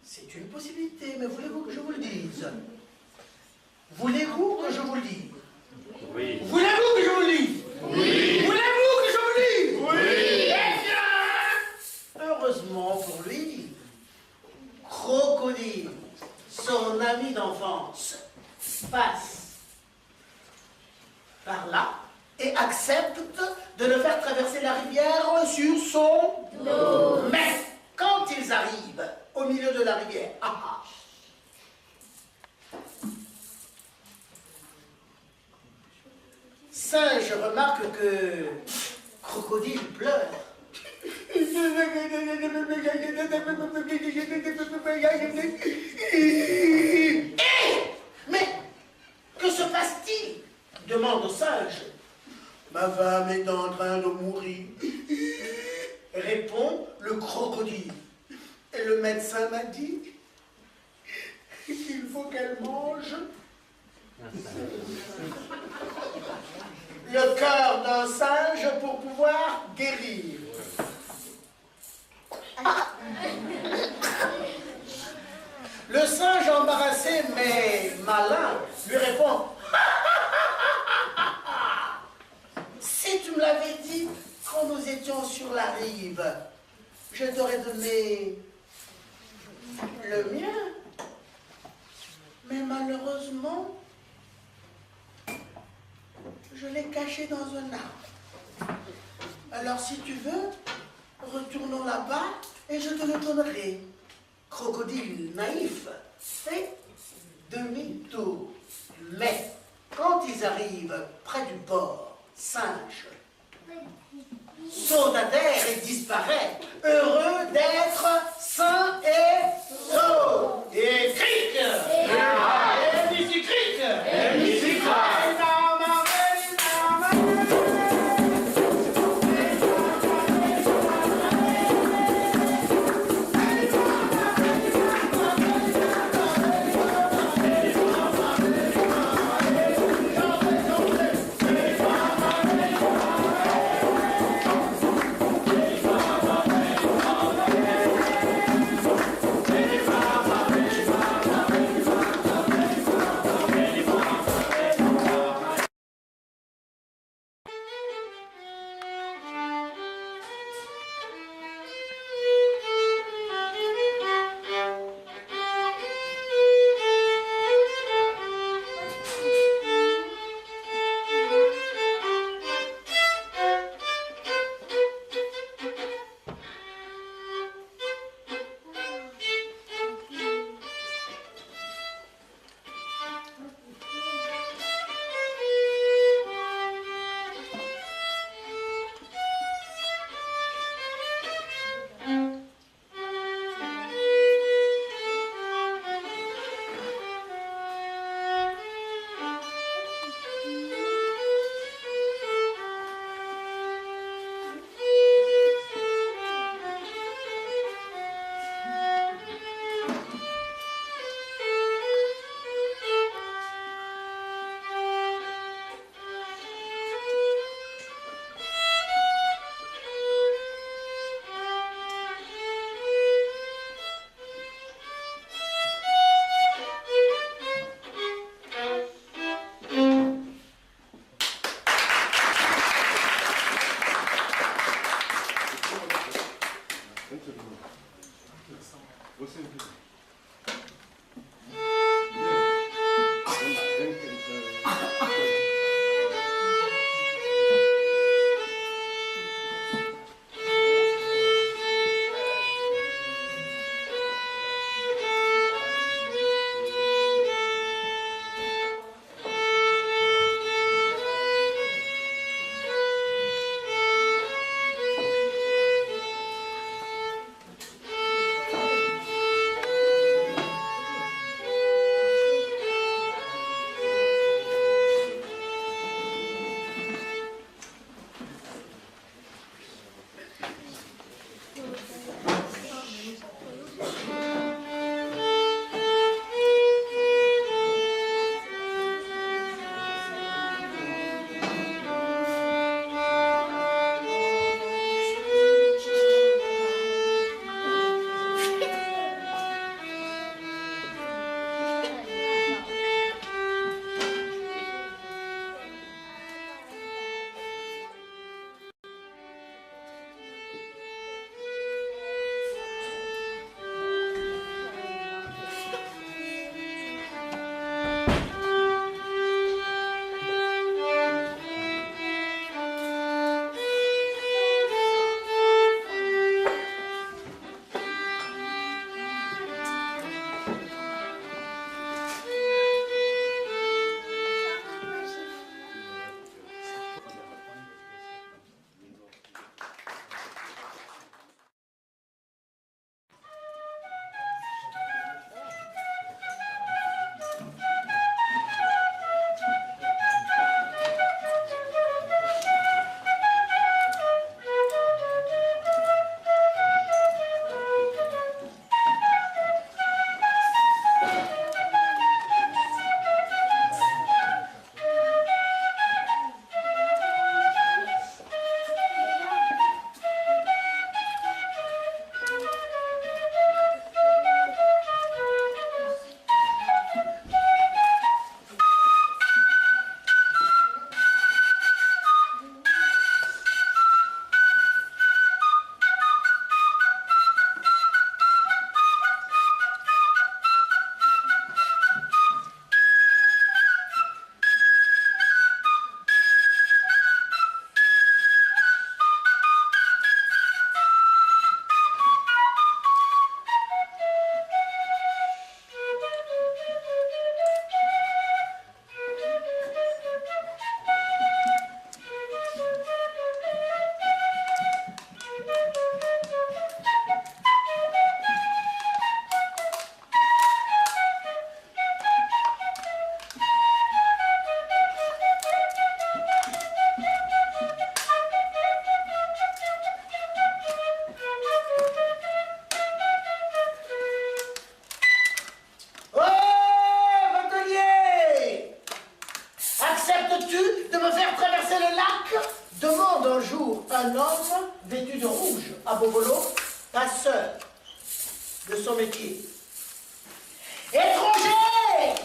C'est une possibilité, mais voulez-vous que je vous le dise? Voulez-vous que je vous le dise? Oui. Voulez-vous que je vous le dise? Oui. Voulez-vous que je vous le dise? Oui. Eh bien, heureusement pour lui, Crocodile, son ami d'enfance, passe par là et accepte de le faire traverser la rivière sur son dos. Mais quand ils arrivent au milieu de la rivière, Singe remarque que Crocodile pleure. Mais que se passe-t-il? Demande au singe. Ma femme est en train de mourir, répond le crocodile. Et le médecin m'a dit qu'il faut qu'elle mange le cœur d'un singe pour pouvoir guérir. Le singe embarrassé mais malin lui répond: si tu me l'avais dit quand nous étions sur la rive, je t'aurais donné le mien. Mais malheureusement, je l'ai caché dans un arbre. Alors si tu veux, retournons là-bas et je te le donnerai. Crocodile naïf fait demi-tour. Mais quand ils arrivent près du port, singe saute à terre et disparaît, heureux d'être sain et sauf. Et cric! Et Missy cric! Et Missy cric! Bobolo, passeur de son métier. Étranger!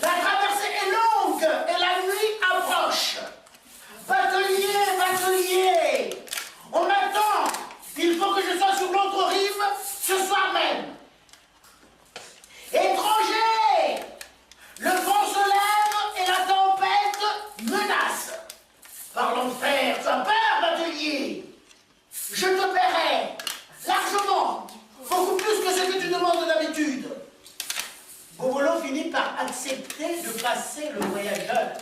La traversée est longue et la nuit approche. Batelier, batelier! On m'attend! Il faut que je sois sur l'autre rive ce soir même. Étranger! Le vent se lève et la tempête menace. Parlons de fer, tu as peur, batelier? Je te paierai largement, beaucoup plus que ce que tu demandes d'habitude. Bobolo finit par accepter de passer le voyageur.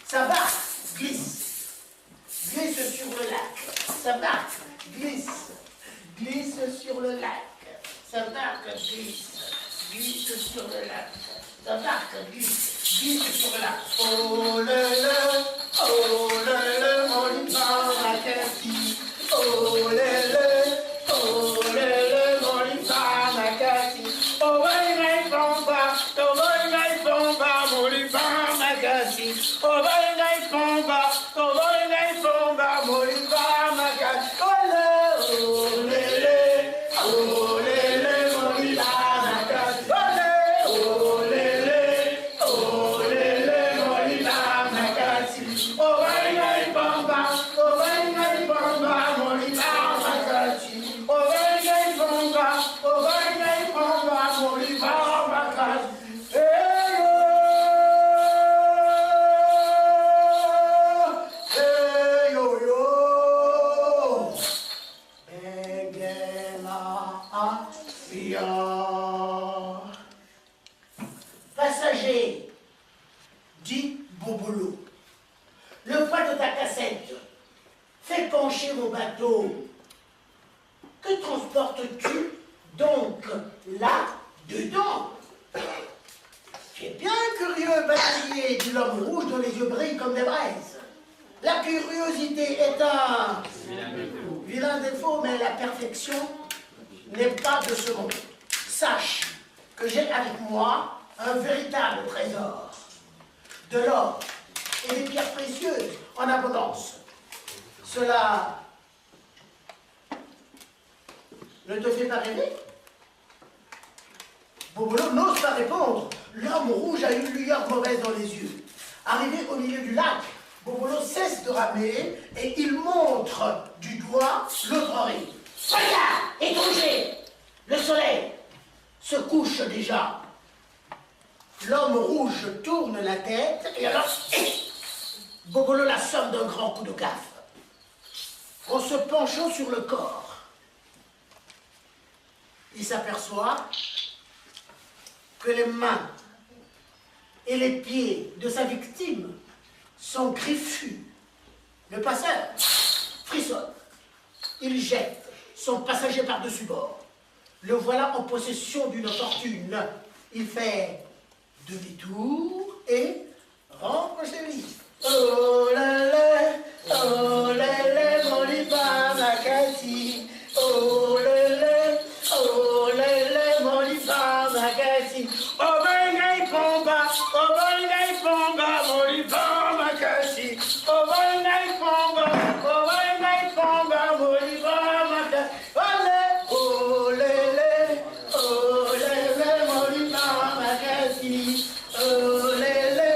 Sa barque glisse sur le lac. Sa barque glisse sur le lac. Sa barque glisse sur le lac. Sa barque glisse sur le lac. Oh le, mon lipan Makati. Oh le, mon lipan Makati. Oh ouais, bomba, mon lipan Makati. Oh ouais, bomba, mon lipan Makati. Oh le, mon lipan Makati. Oh le, mon lipan Makati. Oh ouais, bomba, mon lipan Makati. Oh ouais, bomba, mon lipan Makati. Passager, dit Bobolo, le poids de ta cassette fait pencher mon bateau. Que transportes-tu donc là-dedans? Tu es bien curieux, batelier, dit l'homme rouge dont les yeux brillent comme des braises. La curiosité est un vilain défaut, mais la perfection n'est pas de ce monde. Sache que j'ai avec moi un véritable trésor, de l'or et des pierres précieuses en abondance. Cela ne te fait pas rêver? Bobolo n'ose pas répondre. L'homme rouge a une lueur mauvaise dans les yeux. Arrivé au milieu du lac, Bobolo cesse de ramer et il montre du doigt l'autre rive. Regarde, étranger, le soleil se couche déjà. L'homme rouge tourne la tête et alors, Bobolo l'assomme d'un grand coup de gaffe. En se penchant sur le corps, il s'aperçoit que les mains et les pieds de sa victime sont griffus. Le passeur frissonne. Il jette son passager par-dessus bord. Le voilà en possession d'une fortune. Il fait demi-tour et rentre chez lui. Oh lélé, mon lipan Makati. Oh lélé, mon lipan Makati. Oh bengai pomba, mon lipan Makati. Oh bengai pomba, mon lipan Makati. Oh lélé, mon lipan Makati. Oh lélé,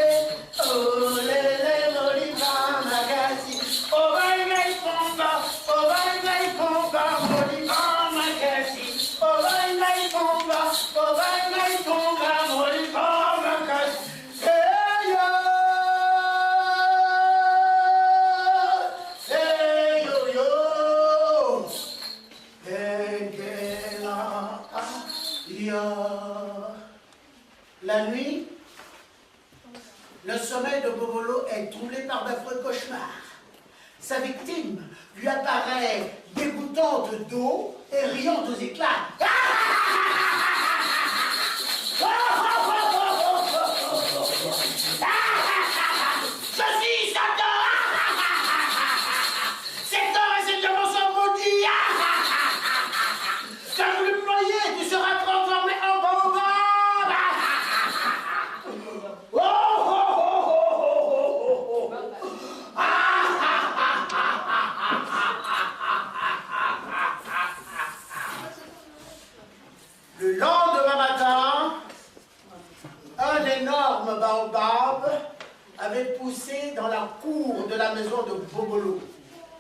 mon lipan Makati. Oh bengai pomba, mon lipan Makati. Oh bengai pomba, mon lipan Makati. Hey yo, la nuit, le sommeil de Bobolo est troublé par d'affreux cauchemars. Sa victime lui apparaît dégoûtante d'eau et riant aux éclats. Je suis Satan! Cet or et cette diamants sont maudits! Tu as voulu me noyer, tu seras transformé en baobab! poussé dans la cour de la maison de Bobolo.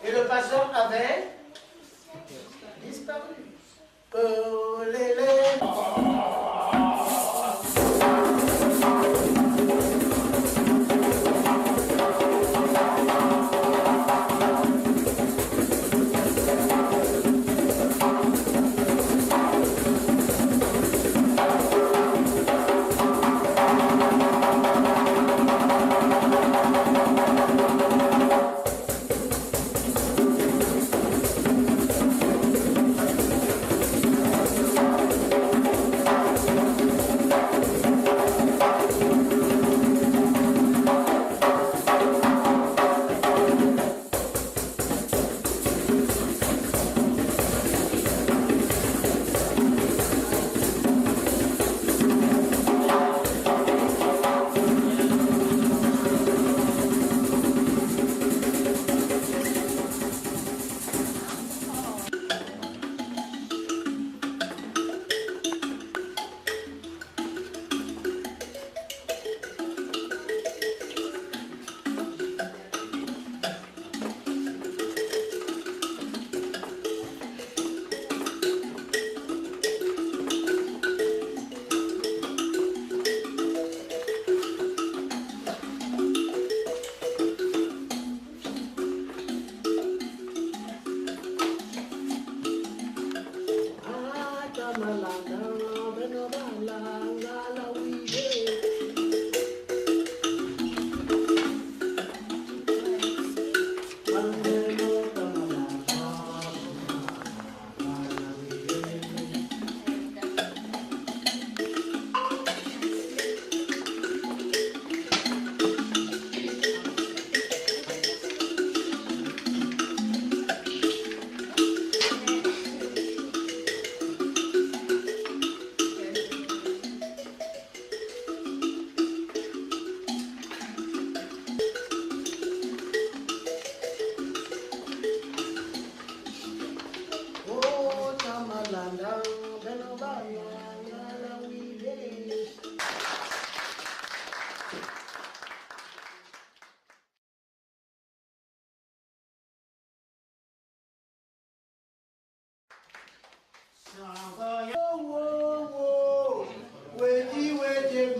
Et le passeur avait disparu. Qui est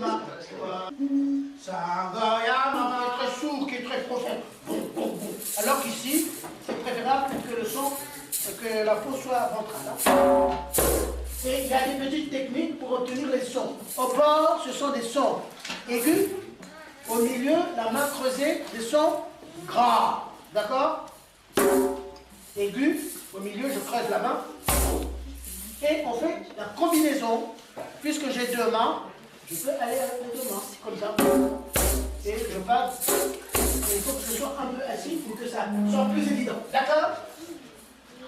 très sourd, qui est très profond. Alors qu'ici, c'est préférable que le son, que la peau soit ventrale. Et il y a des petites techniques pour obtenir les sons. Au bord, ce sont des sons aigus. Au milieu, la main creusée, des sons graves. D'accord? Aigus. Au milieu, je creuse la main. Et on fait la combinaison. Puisque j'ai deux mains, je peux aller avec les deux mains, comme ça. Et je passe. Il faut que je sois un peu assis pour que ça soit plus évident. D'accord?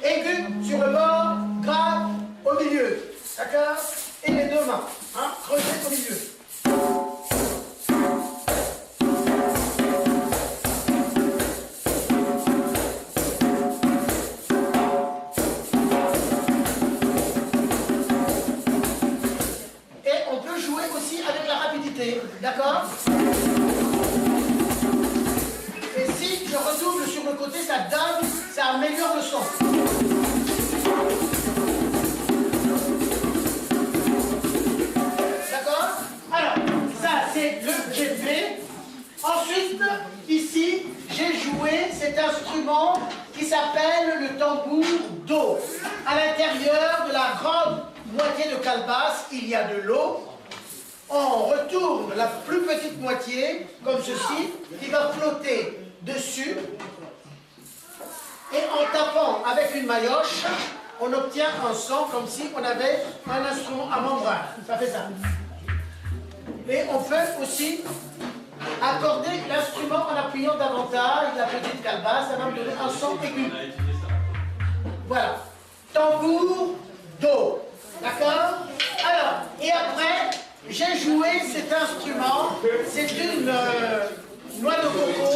Aigu sur le bord, grave au milieu. D'accord? Et les deux mains. Hein? Creusez au milieu. Et on peut jouer aussi avec la rapidité. D'accord? Et si je redouble sur le côté, ça donne, ça améliore le son. D'accord? Alors, ça c'est le que j'ai fait. Ensuite, ici, j'ai joué cet instrument qui s'appelle le tambour d'eau. À l'intérieur de la grande moitié de calebasse, il y a de l'eau. On retourne la plus petite moitié, comme ceci, qui va flotter dessus. Et en tapant avec une maillotche, on obtient un son comme si on avait un instrument à membrane. Ça fait ça. Et on peut aussi accorder l'instrument en appuyant davantage la petite calebasse, ça va me donner un son aigu. Voilà. Tambour d'eau. D'accord? Alors, et après, j'ai joué cet instrument. C'est une noix de coco.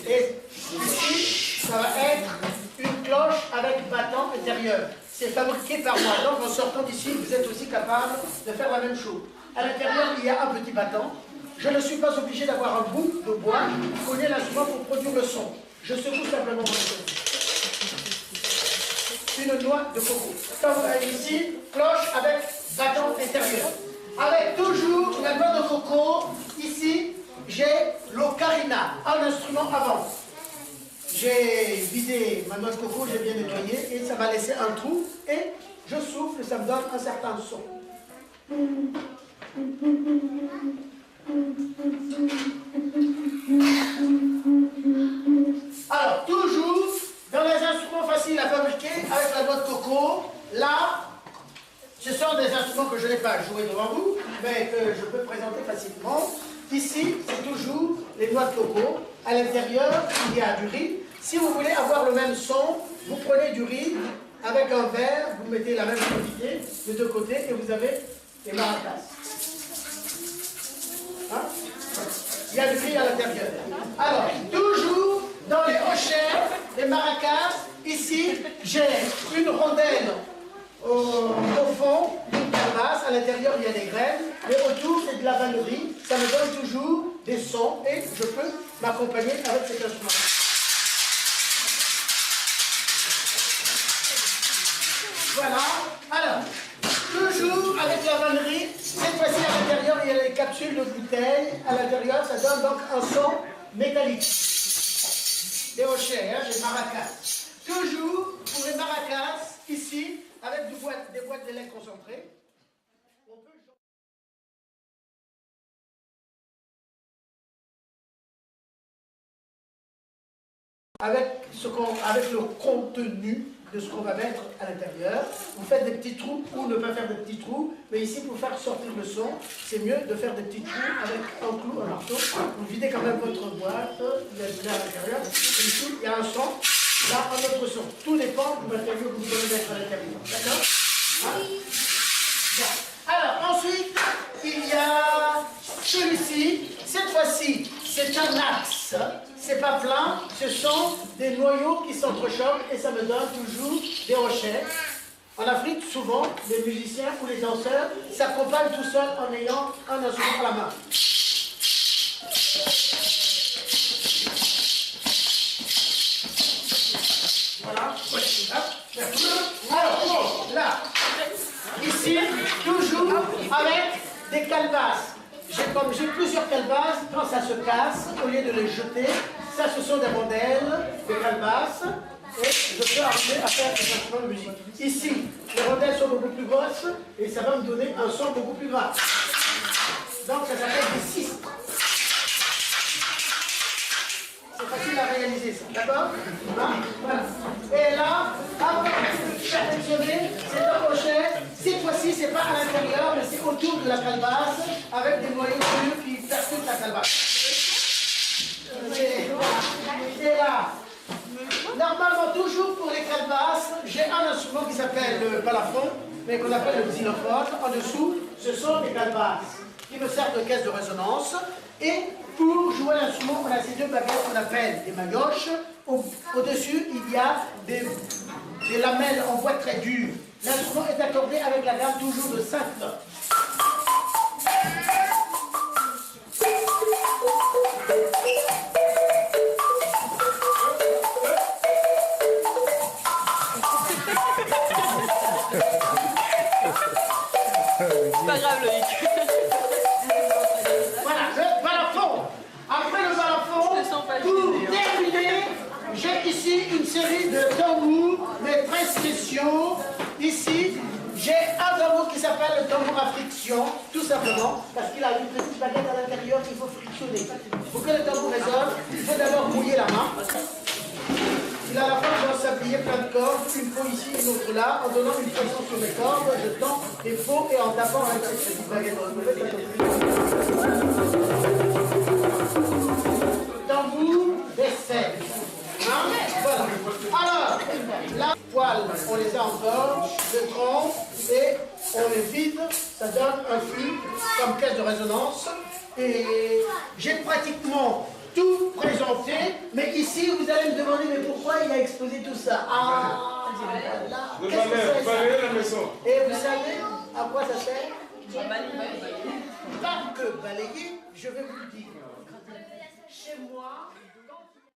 Et ici, ça va être une cloche avec battant intérieur. C'est fabriqué par moi. Donc, en sortant d'ici, vous êtes aussi capable de faire la même chose. À l'intérieur, il y a un petit battant. je ne suis pas obligé d'avoir un bout de bois collé à l'instrument pour produire le son. Je secoue simplement une noix de coco. Comme vous avez ici, cloche avec bâton intérieur. Avec toujours la noix de coco, ici, j'ai l'ocarina, un instrument avant. J'ai vidé ma noix de coco, j'ai bien nettoyé et ça m'a laissé un trou et je souffle, ça me donne un certain son. Alors, toujours dans les instruments faciles à fabriquer avec la noix de coco, là, ce sont des instruments que je n'ai pas joués devant vous, mais que je peux présenter facilement. Ici, c'est toujours les noix de coco. À l'intérieur, il y a du riz. Si vous voulez avoir le même son, vous prenez du riz avec un verre, vous mettez la même quantité de deux côtés et vous avez les maracas. Hein? Il y a du riz à l'intérieur. Alors, toujours dans les hochets, les maracas, ici, j'ai une rondelle au fond, une calebasse, à l'intérieur il y a des graines, mais autour c'est de la vannerie, ça me donne toujours des sons et je peux m'accompagner avec cet instrument. Voilà, alors, toujours avec la vannerie, cette fois-ci à l'intérieur il y a les capsules de bouteilles, à l'intérieur ça donne donc un son métallique. Des hochets, hein, des maracas. Toujours pour les maracas, ici, avec des boîtes de lait concentrées, on peut... Avec le contenu de ce qu'on va mettre à l'intérieur, vous faites des petits trous ou ne pas faire des petits trous, mais ici pour faire sortir le son, c'est mieux de faire des petits trous avec un clou, un marteau. Vous videz quand même votre boîte, il y a du lait à l'intérieur, et ici il y a un son. Là, un autre son. Tout dépend du matériau que vous devez mettre à l'intérieur. D'accord? Hein? Bon. Alors, ensuite, il y a celui-ci. Cette fois-ci, c'est un axe. C'est pas plein. Ce sont des noyaux qui s'entrechoquent et ça me donne toujours des rochers. En Afrique, souvent, les musiciens ou les danseurs s'accompagnent tout seuls en ayant un instrument à la main. Voilà. Alors, là, ici, toujours avec des calebasses. J'ai plusieurs calebasses, quand ça se casse, au lieu de les jeter, ça ce sont des rondelles, des calebasses, et je peux arriver à faire des instruments de musique. Ici, les rondelles sont beaucoup plus grosses, et ça va me donner un son beaucoup plus grave. Donc ça s'appelle des cistes. C'est facile à réaliser ça, d'accord? Voilà. Et là, hop, perfectionner, c'est un crochet. Cette fois-ci, c'est pas à l'intérieur, mais c'est autour de la calebasse, avec des noyaux durs qui percutent la calebasse. Et là, normalement, toujours pour les calebasses, j'ai un instrument qui s'appelle le balafon, mais qu'on appelle le xylophone. En dessous, ce sont des calebasses qui me servent de caisse de résonance. Et pour jouer l'instrument, on a ces deux baguettes qu'on appelle des manioches. Au-dessus, il y a des lamelles en bois très dur. L'instrument est accordé avec la gamme toujours de 5 notes. C'est pas grave, Loïc. Voilà, le balafon. Après le balafon, pour terminer, j'ai ici une série de tambours, mais très spéciaux. Ici, j'ai un tambour qui s'appelle le tambour à friction, tout simplement, parce qu'il a une petite baguette à l'intérieur qu'il faut frictionner. Pour que le tambour résonne, il faut d'abord mouiller la main. Il a la force de s'appuyer plein de cordes, une fois ici, une autre là, en donnant une pression sur les cordes, je tends les faux et en tapant avec cette petite baguette. Tambour d'essai. Hein? Voilà. Alors, la poêle, on les a encore, le tronc, et on les vide, ça donne un flux comme caisse de résonance. Et j'ai pratiquement tout présenté, mais ici vous allez me demander mais pourquoi il a exposé tout ça? Ah, qu'est-ce que c'est ça? Et vous savez à quoi ça sert? Pas que balayer, je vais vous le dire. Chez moi,